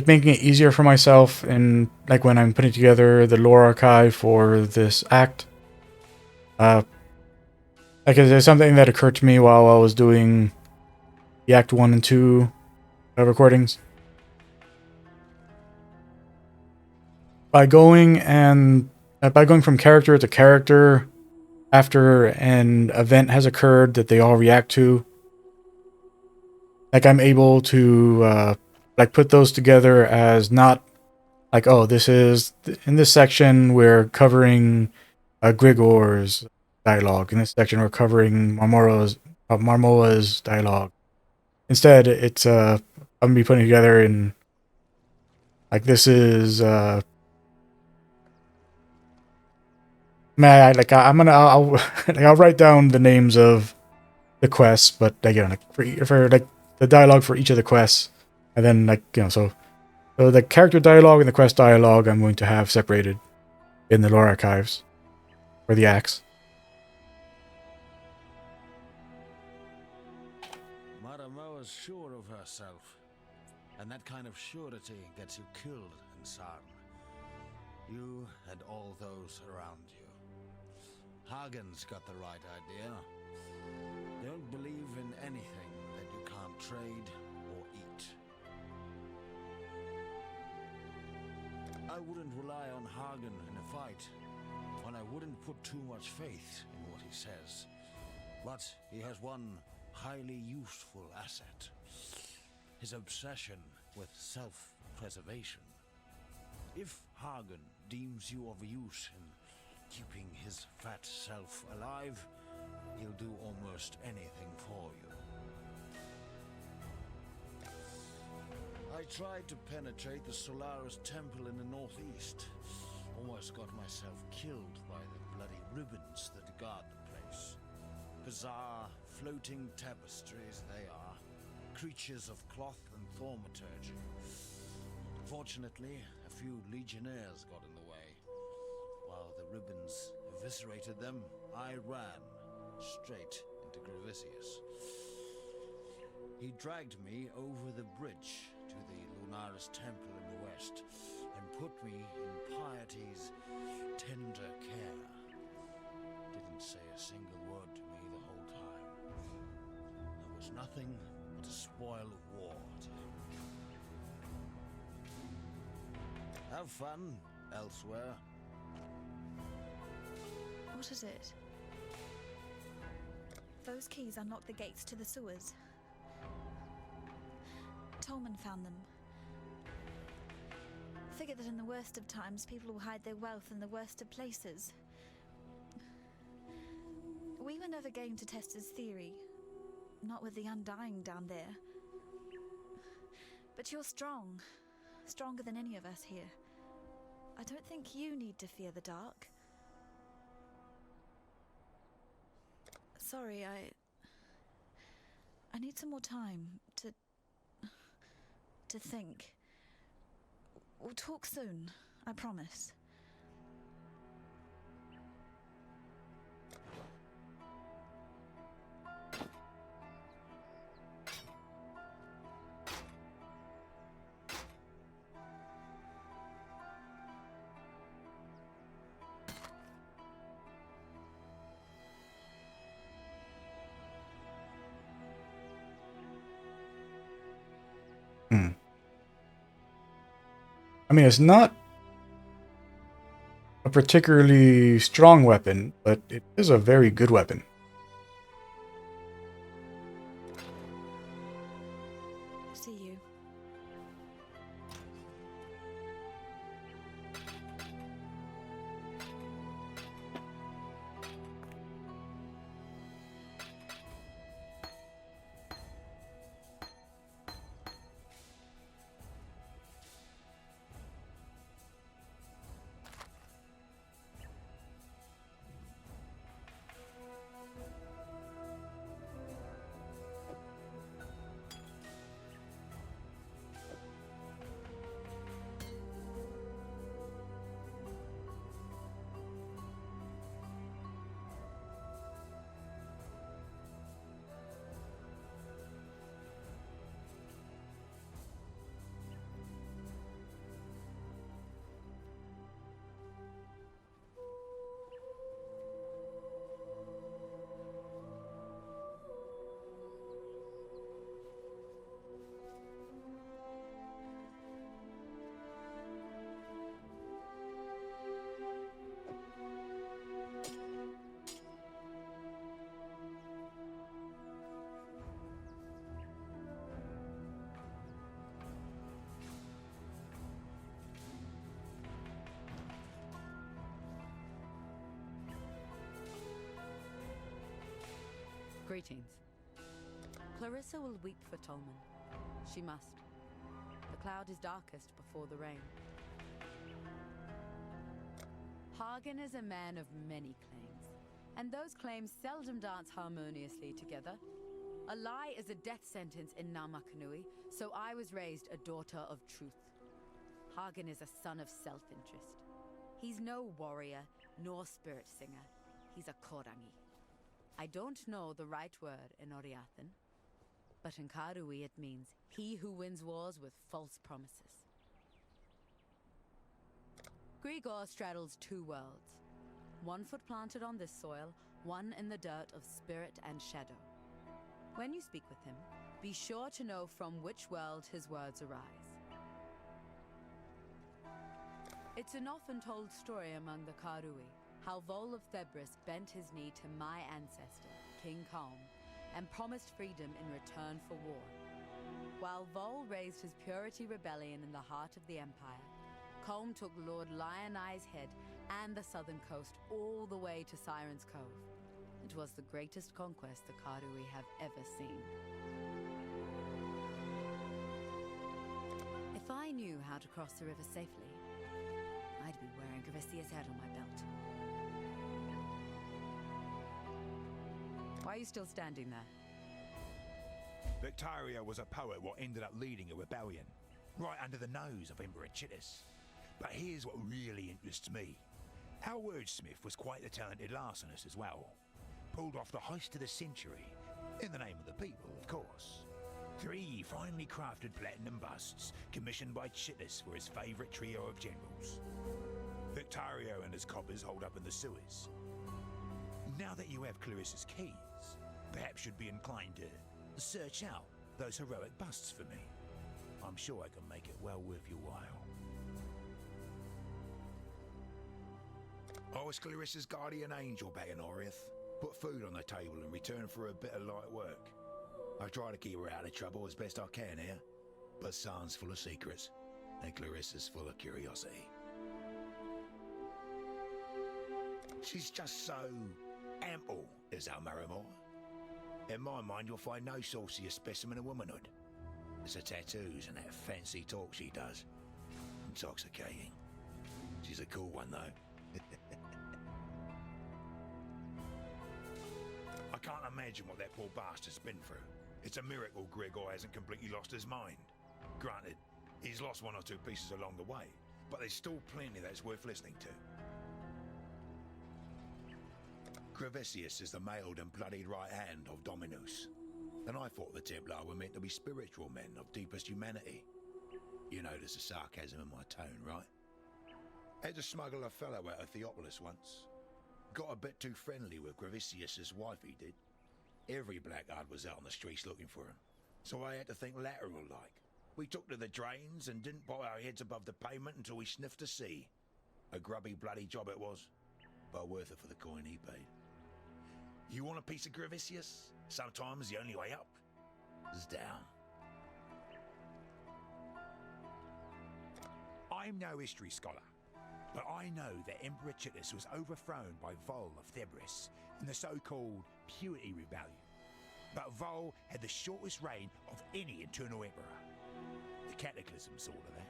making it easier for myself and when I'm putting together the lore archive for this act. There's something that occurred to me while I was doing the Act 1 and 2 recordings. By going from character to character after an event has occurred that they all react to, I'm able to put those together as not oh, this is in this section we're covering Grigor's dialogue. In this section we're covering Marmoa's dialogue. Instead, it's I'm gonna be putting together in this is I'll write down the names of the quests, but again for the dialogue for each of the quests, and then so the character dialogue and the quest dialogue I'm going to have separated. in the lore archives for the axe. Maramoa's sure of herself, and that kind of surety gets you killed in Sarn. You and all those around you. Hagen's got the right idea. Don't believe in anything that you can't trade or eat. I wouldn't rely on Hagen in a fight, and I wouldn't put too much faith in what he says. But he has one highly useful asset. His obsession with self-preservation. If Hagen deems you of use in keeping his fat self alive, he'll do almost anything for you. I tried to penetrate the Solaris temple in the northeast. Almost got myself killed by the bloody ribbons that guard the place. Bizarre, floating tapestries they are. Creatures of cloth and thaumaturgy. Fortunately, a few legionnaires got in the way. While the ribbons eviscerated them, I ran straight into Gravisius. He dragged me over the bridge to the Lunaris temple in the west and put me in Piety's tender care. Didn't say a single word to me the whole time. There was nothing but a spoil of war to him. Have fun elsewhere. What is it? Those keys unlock the gates to the sewers. Tolman found them. Figure that in the worst of times, people will hide their wealth in the worst of places. We were never game to test his theory. Not with the Undying down there. But you're strong. Stronger than any of us here. I don't think you need to fear the dark. Sorry, I need some more time to think. We'll talk soon, I promise. I mean, it's not a particularly strong weapon, but it is a very good weapon. See you. Greetings. Clarissa will weep for Tolman. She must. The cloud is darkest before the rain. Hagen is a man of many claims, and those claims seldom dance harmoniously together. A lie is a death sentence in Namakanui, so I was raised a daughter of truth. Hagen is a son of self-interest. He's no warrior nor spirit singer. He's a Korangi. I don't know the right word in Oriathan, but in Karui it means he who wins wars with false promises. Grigor straddles two worlds. One foot planted on this soil, one in the dirt of spirit and shadow. When you speak with him, be sure to know from which world his words arise. It's an often told story among the Karui, how Vol of Thebris bent his knee to my ancestor, King Kalm, and promised freedom in return for war. While Vol raised his purity rebellion in the heart of the Empire, Kalm took Lord Lion Eye's head and the southern coast all the way to Siren's Cove. It was the greatest conquest the Karui have ever seen. If I knew how to cross the river safely, I'd be wearing Gravisia's head on my belt. Why are you still standing there? Victaria was a poet what ended up leading a rebellion, right under the nose of Emperor Chittis. But here's what really interests me. Our wordsmith was quite a talented larcenist as well. Pulled off the heist of the century, in the name of the people, of course. 3 finely crafted platinum busts, commissioned by Chittis for his favourite trio of generals. Victario and his coppers hold up in the sewers. Now that you have Clarissa's keys, perhaps you'd be inclined to search out those heroic busts for me. I'm sure I can make it well worth your while. I was Clarissa's guardian angel back in Orith. Put food on the table in return for a bit of light work. I try to keep her out of trouble as best I can here, but San's full of secrets, and Clarissa's full of curiosity. She's just so ample, is our Marimor. In my mind, you'll find no saucier specimen of womanhood. It's the tattoos and that fancy talk she does. Intoxicating. She's a cool one, though. I can't imagine what that poor bastard's been through. It's a miracle Grigor hasn't completely lost his mind. Granted, he's lost 1 or 2 pieces along the way, but there's still plenty that's worth listening to. Gravisius is the mailed and bloodied right hand of Dominus, and I thought the Templar were meant to be spiritual men of deepest humanity. You notice the sarcasm in my tone, right? Had to smuggle a fellow out of Theopolis once. Got a bit too friendly with Gravisius's wife, he did. Every blackguard was out on the streets looking for him, so I had to think lateral-like. We took to the drains and didn't put our heads above the pavement until we sniffed the sea. A grubby bloody job it was, but worth it for the coin he paid. You want a piece of Gravisius? Sometimes the only way up is down. I'm no history scholar, but I know that Emperor Chittis was overthrown by Vol of Thebris in the so-called Purity Rebellion. But Vol had the shortest reign of any eternal emperor. The Cataclysm sort of that.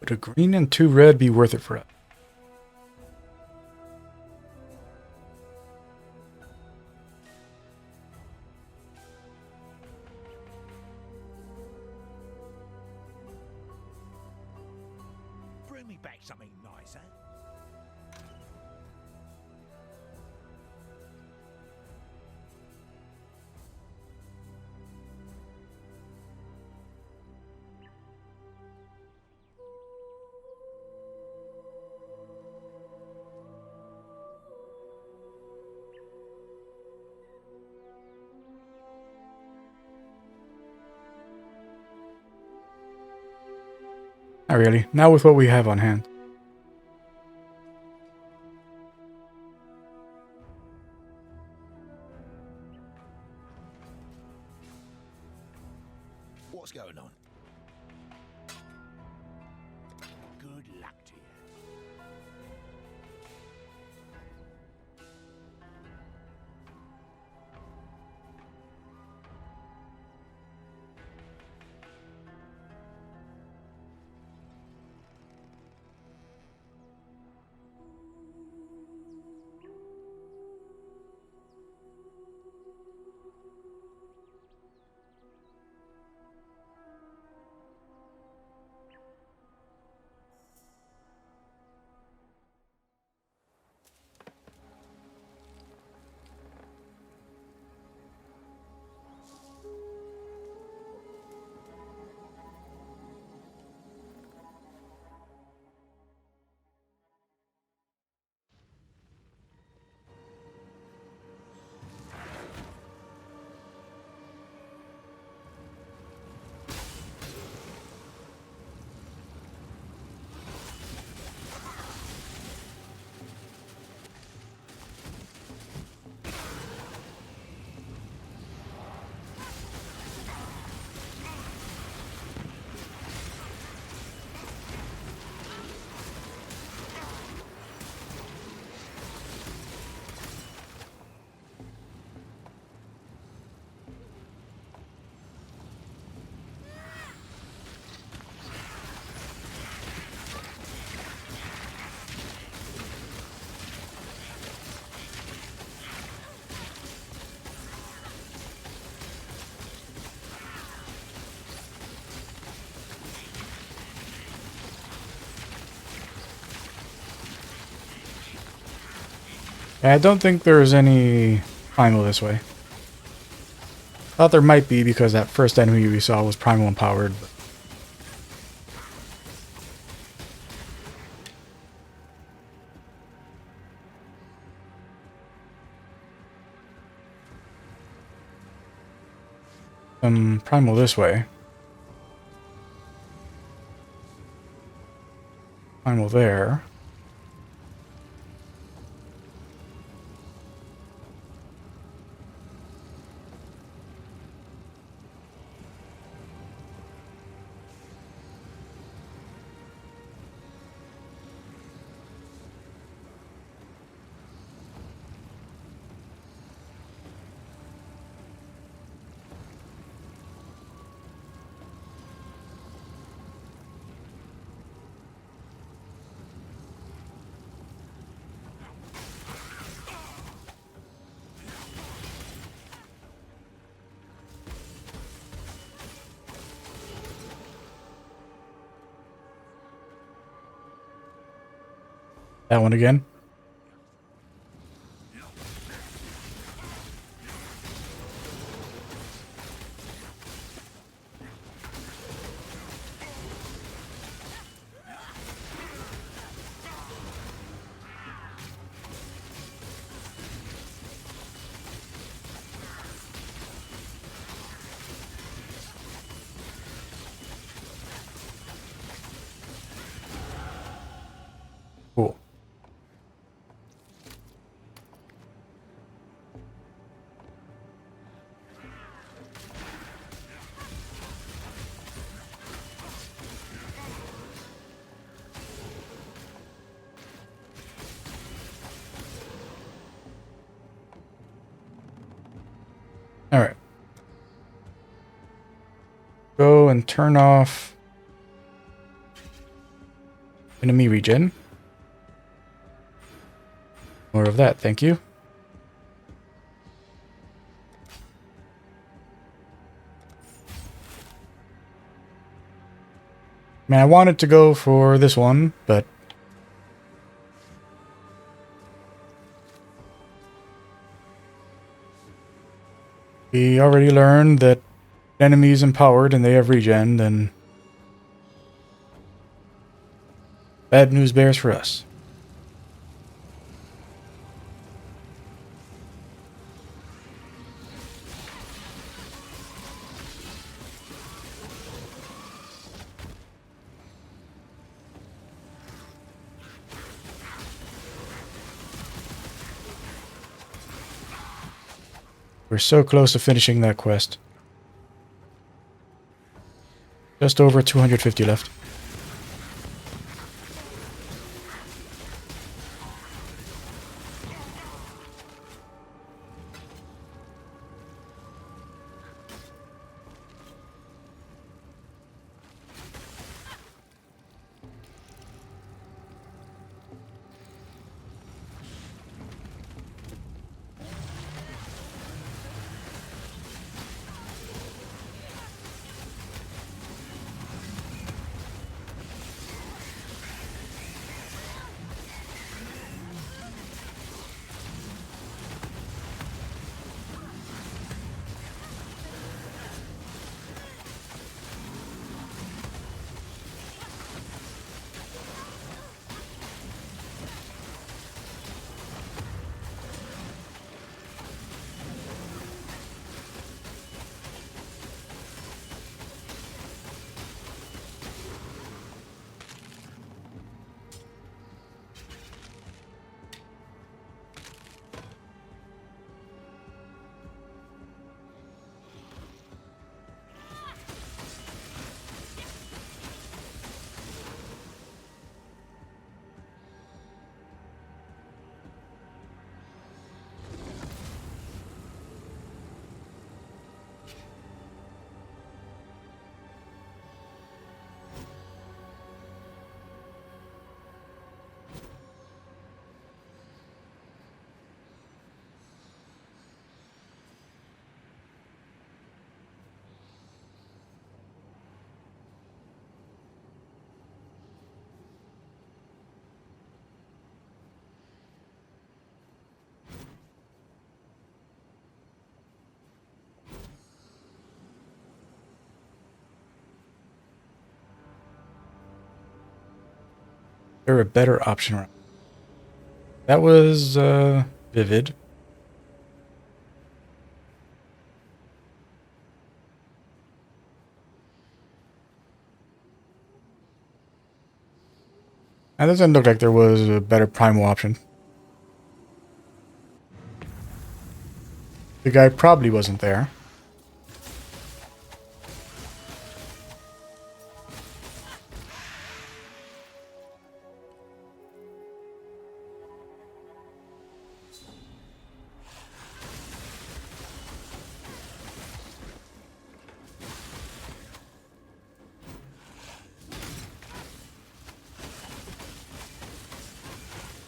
Would a green and 2 red be worth it for us? Bring me back something nice, huh? Not really. Not with what we have on hand. I don't think there's any primal this way. Thought there might be because that first enemy we saw was primal empowered. But primal this way. Primal there. That one again. Cool. All right. Go and turn off enemy regen. More of that, thank you. I mean, I wanted to go for this one, but we already learned that enemies empowered and they have regen, then bad news bears for us. We're so close to finishing that quest. Just over 250 left. there a better option around? That was Vivid. That doesn't look like there was a better primal option. The guy probably wasn't there.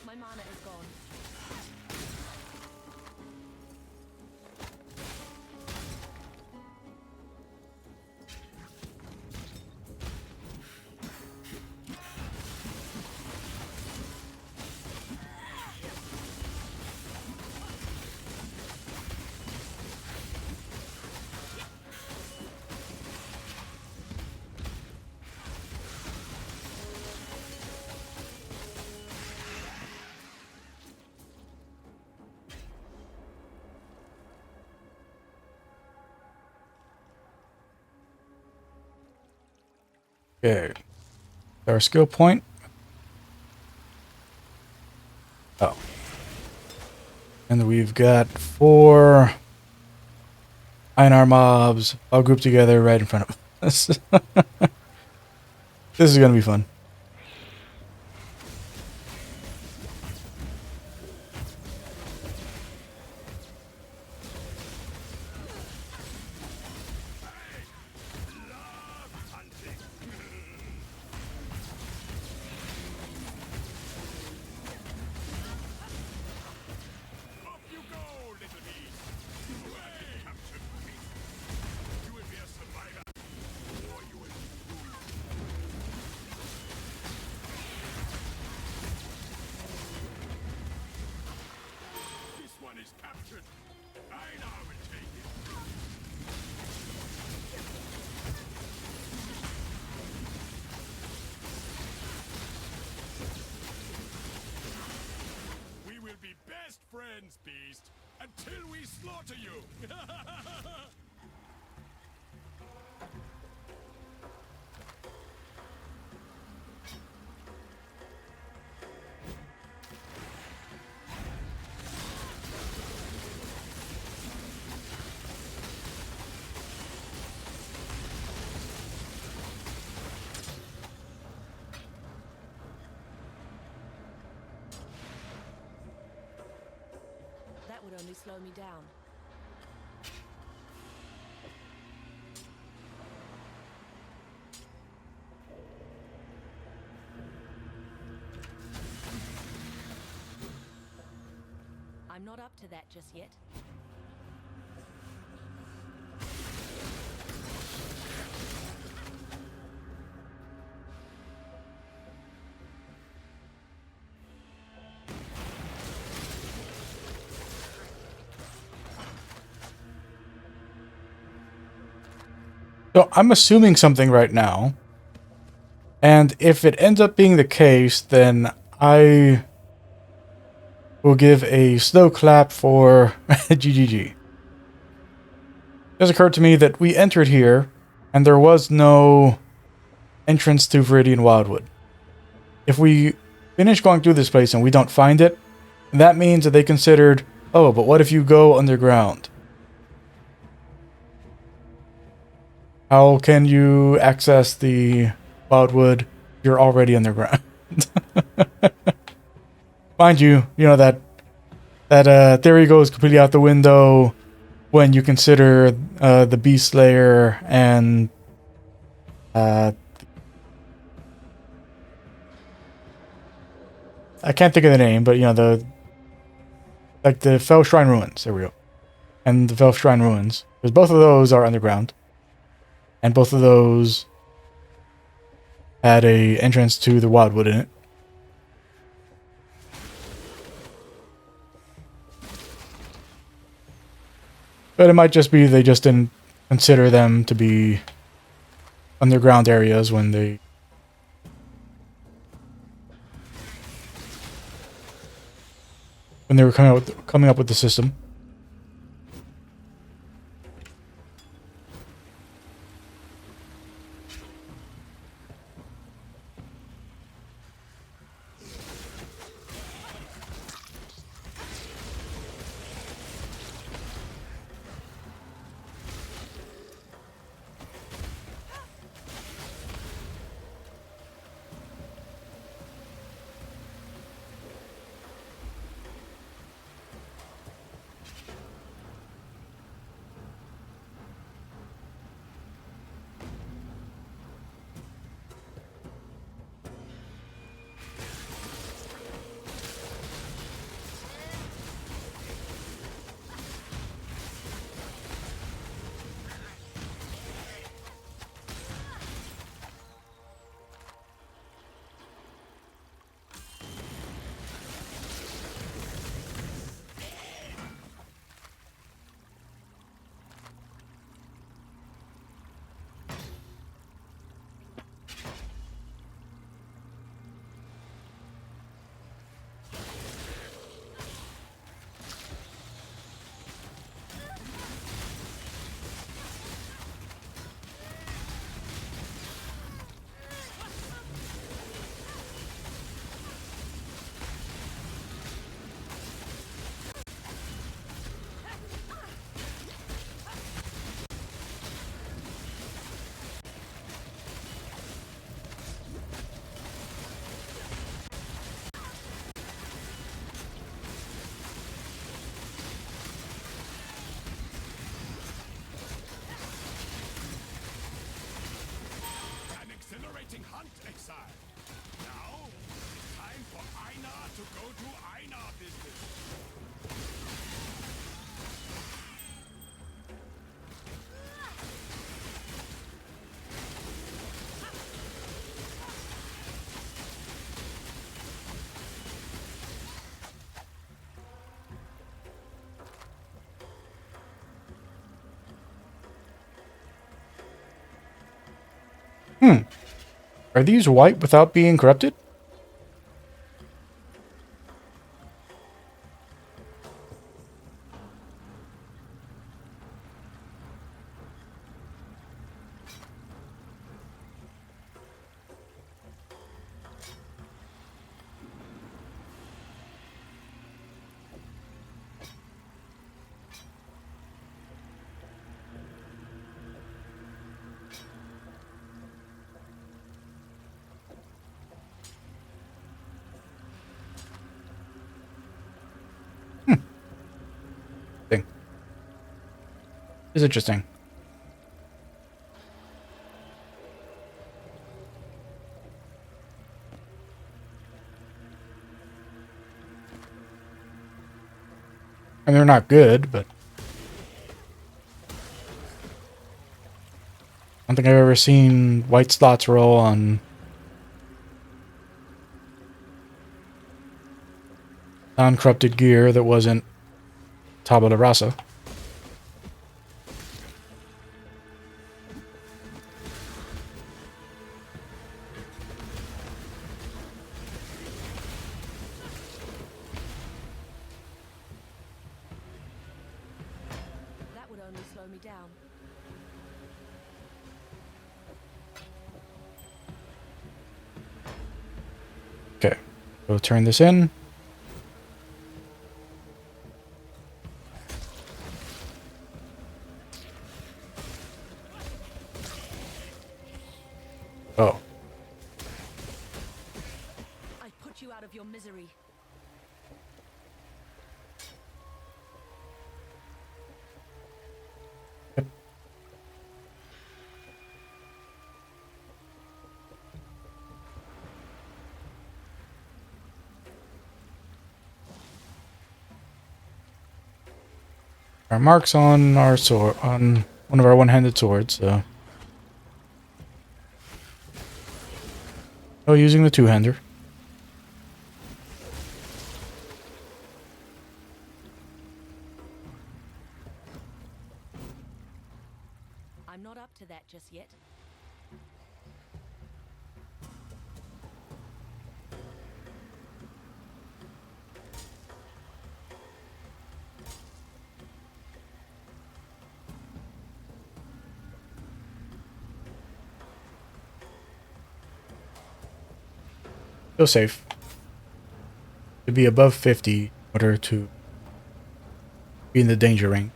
My mana is gone. Okay. Our skill point. Oh. And we've got 4 Einar mobs all grouped together right in front of us. This is going to be fun. friends, Beast, until we slaughter you! That would only slow me down. I'm not up to that just yet. So I'm assuming something right now. And if it ends up being the case, then I will give a slow clap for GGG. It just occurred to me that we entered here, and there was no entrance to Viridian Wildwood. If we finish going through this place and we don't find it, that means that they considered, oh, but what if you go underground? How can you access the Wildwood? You're already underground. Mind you, that theory goes completely out the window when you consider the Beast Slayer and I can't think of the name, but the Fell Shrine Ruins. There we go, and the Fell Shrine Ruins, because both of those are underground. And both of those had a entrance to the Wildwood in it. But it might just be they just didn't consider them to be underground areas when they when they were coming up with the system. An exhilarating hunt, Exile. Now, it's time for Einar to go to Einar business. Are these white without being corrupted? Thing. It's interesting. And they're not good, but I don't think I've ever seen white slots roll on non-corrupted gear that wasn't Tabula Rasa. That would only slow me down. Okay, we'll turn this in. Oh, I put you out of your misery. our marks on our sword, on one of our one-handed swords, so. Oh, using the two-hander. I'm not up to that just yet. Still safe. To be above 50 in order to be in the danger ring.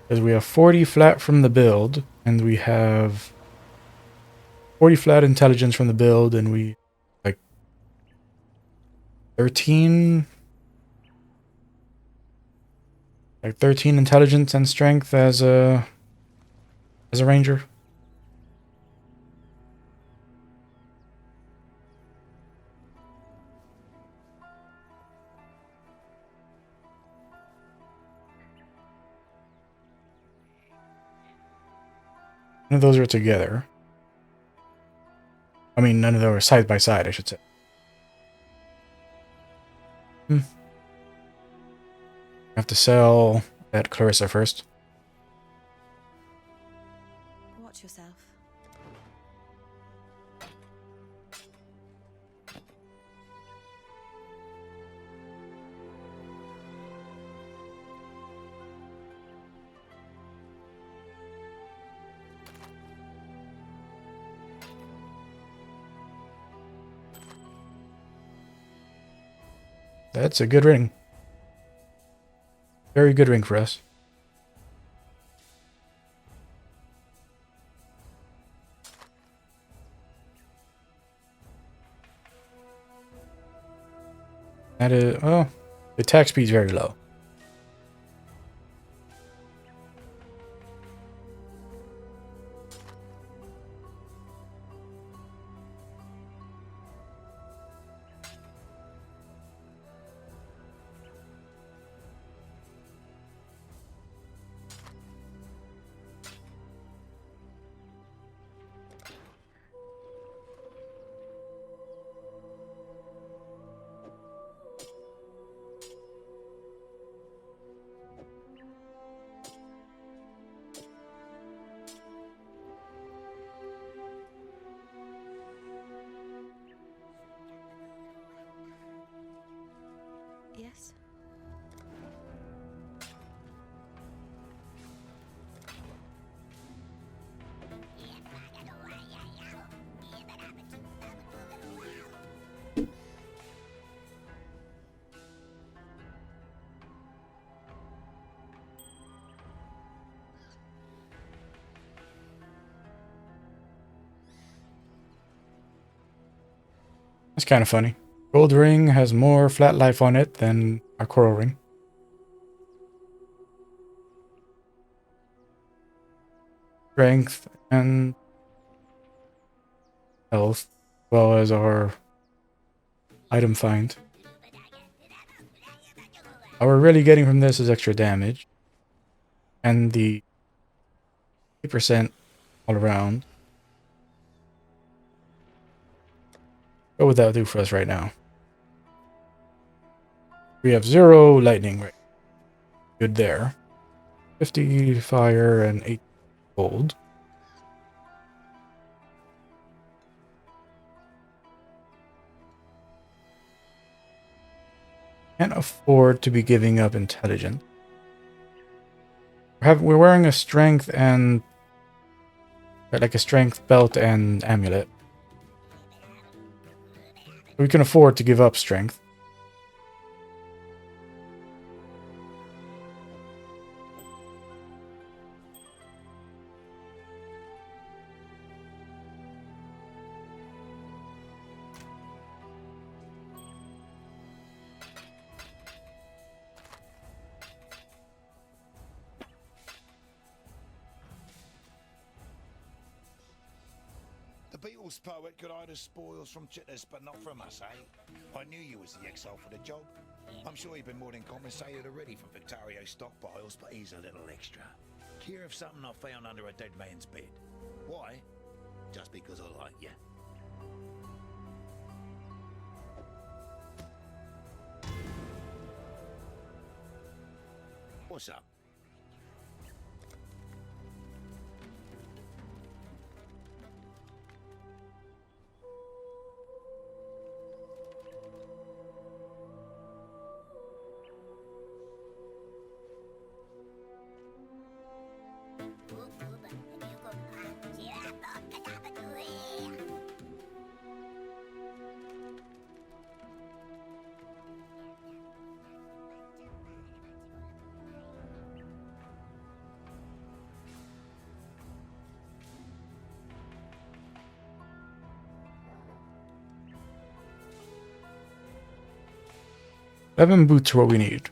Because we have 40 flat from the build, and we have 40 flat intelligence from the build, and we like 13 intelligence and strength as a ranger. None of those are together. I mean, none of those are side by side, I should say. I have to sell that Clarissa first. Watch yourself. That's a good ring. Very good ring for us. That is, oh, the attack speed's very low. Yes? That's kind of funny. Gold ring has more flat life on it than our coral ring. Strength and health, as well as our item find. All we're really getting from this is extra damage. And the 8% all around. What would that do for us right now? We have 0 lightning right. Good there. 50 fire and 8 gold. Can't afford to be giving up intelligence. We're wearing a strength and like a strength belt and amulet. We can afford to give up strength. The Beatles poet could hide the spoils from Chitters, but not from us, eh? I knew you was the Exile for the job. I'm sure you've been more than compensated already from Victario's stockpiles, but here's a little extra. Hear of something I found under a dead man's bed. Why? Just because I like you. What's up? 7 boots are what we need.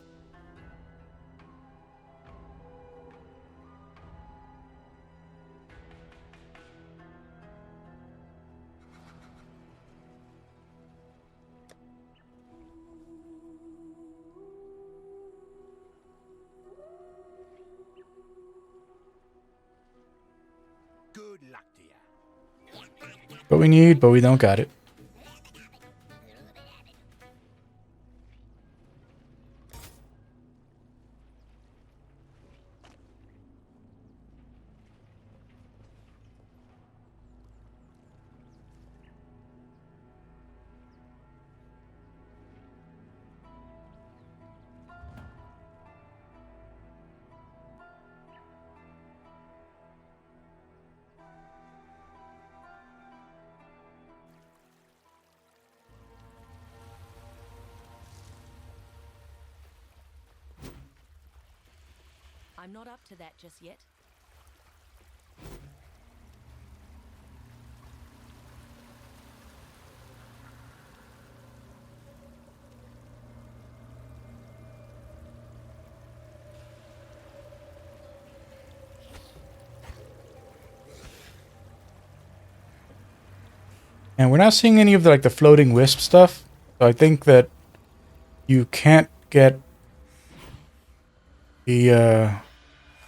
Good luck to you. What we need, but we don't got it. I'm not up to that just yet. And we're not seeing any of the like the floating wisp stuff. So I think that you can't get the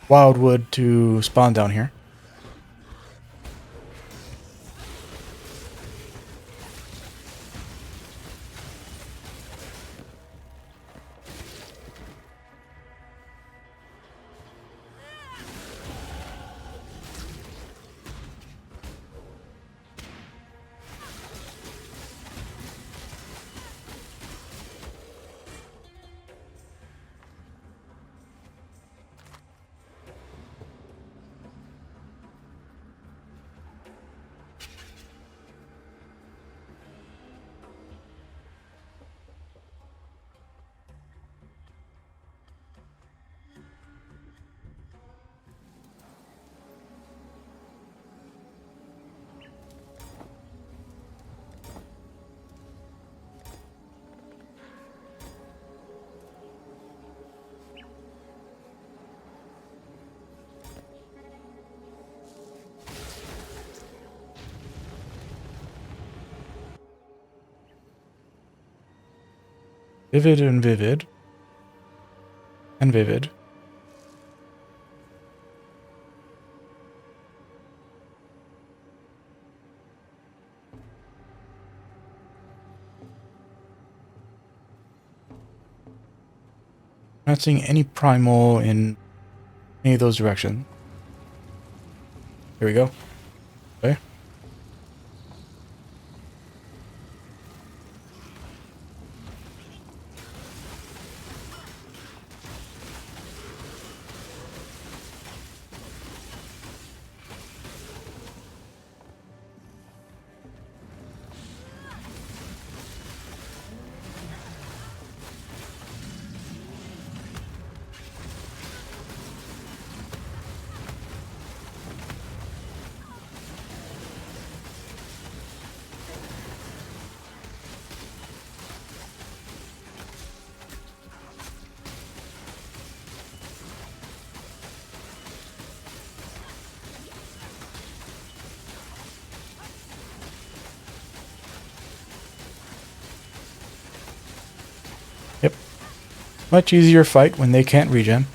wildwood to spawn down here. Vivid and vivid. And vivid. Not seeing any primal in any of those directions. Here we go. Okay. Yep. Much easier fight when they can't regen.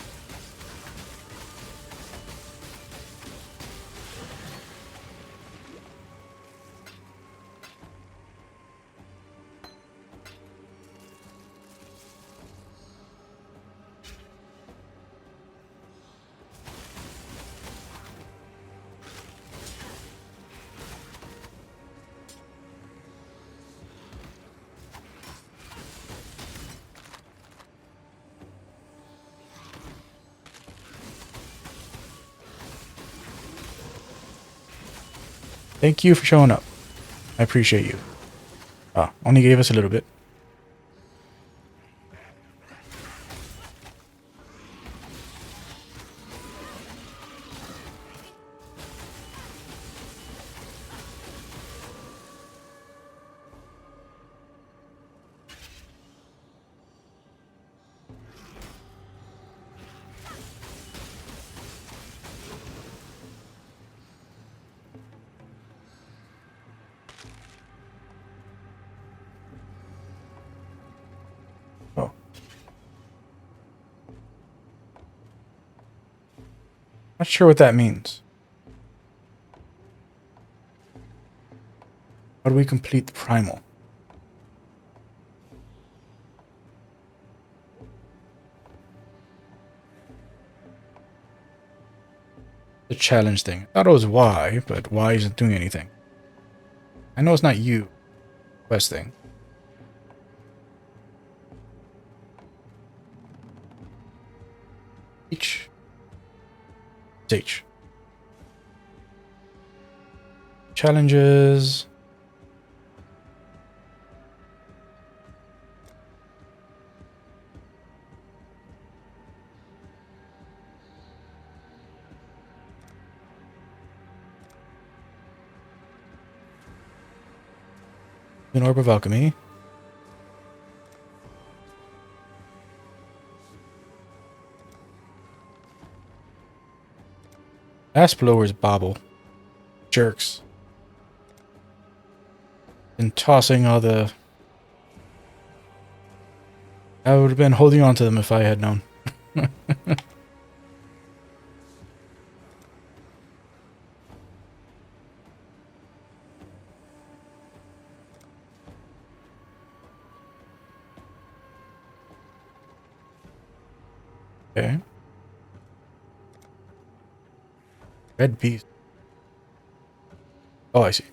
Thank you for showing up. I appreciate you. Only gave us a little bit. Not sure what that means. How do we complete the primal? The challenge thing. I thought it was Y, but Y isn't doing anything. I know it's not you. Quest thing. H. It's H. Challenges. An orb of alchemy. Asp lowers bobble. Jerks. And tossing all the... I would have been holding on to them if I had known. Okay. Red beast. Oh, I see.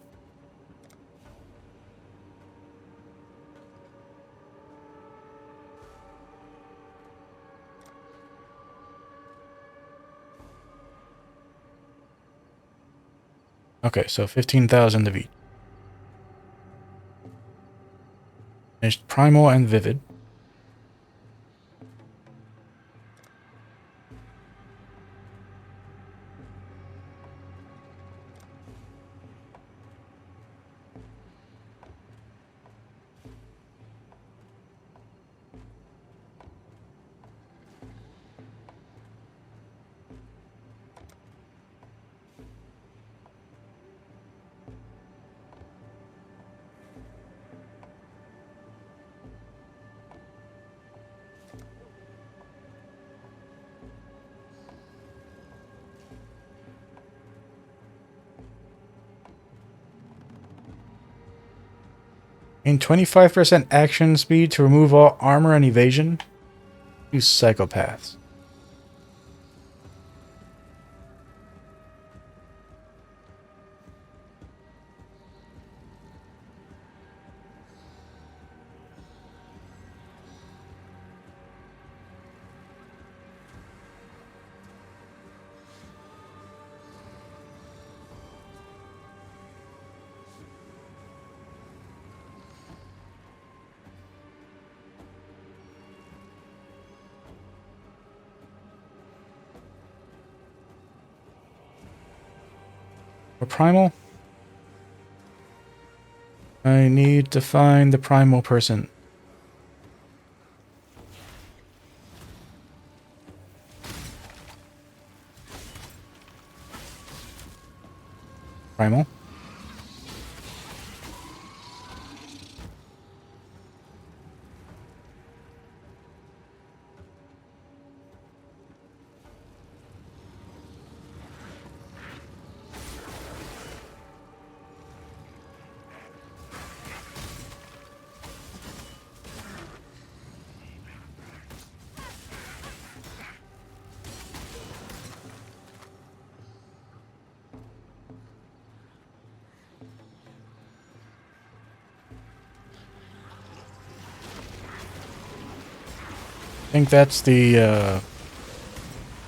Okay, so 15,000 of each. Finished primal and vivid. Gain 25% action speed to remove all armor and evasion. You psychopaths. For primal? I need to find the primal person. Primal? I think that's the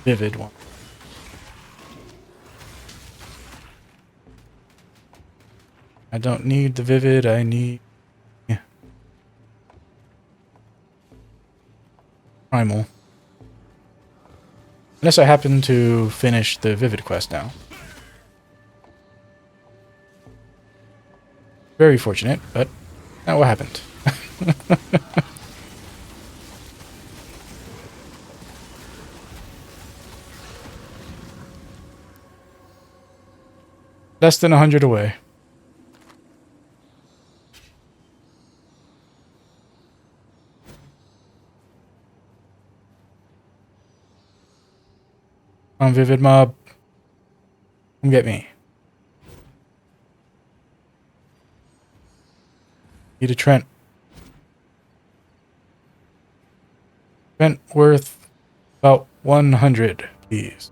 vivid one. I don't need the vivid, I need primal. Unless I happen to finish the vivid quest now. Very fortunate, but not what happened. Less than 100 away. On Vivid Mob. Come get me. Need a Trent. Trent worth about 100, please.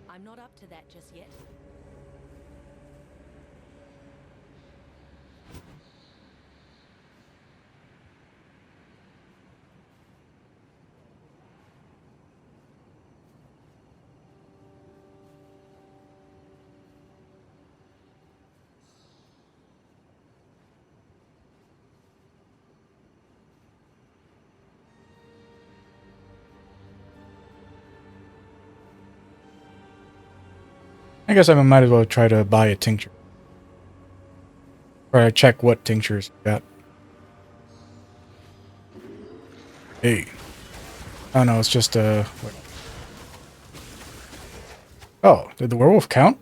I'm not up to that just yet. I guess I might as well try to buy a tincture. Or check what tinctures you got. Hey. Oh no, it's just a... Oh, did the werewolf count?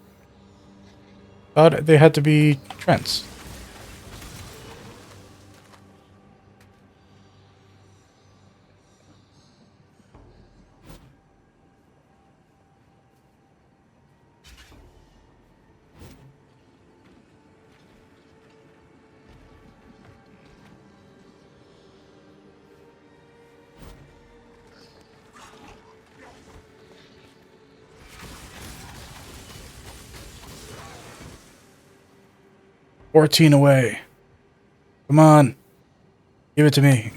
Thought they had to be Trents. $14 away. Come on. Give it to me.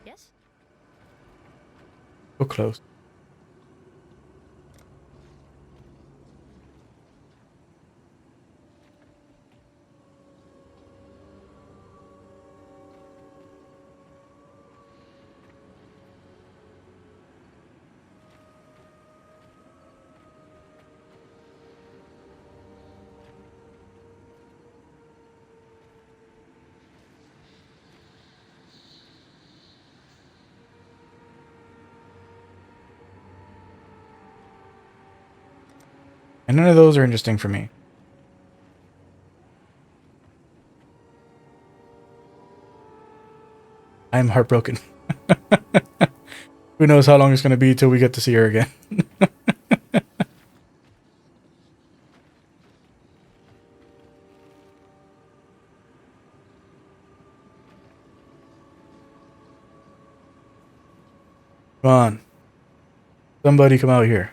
Yes? So close. And none of those are interesting for me. I'm heartbroken. Who knows how long it's going to be till we get to see her again. Come on. Somebody come out here.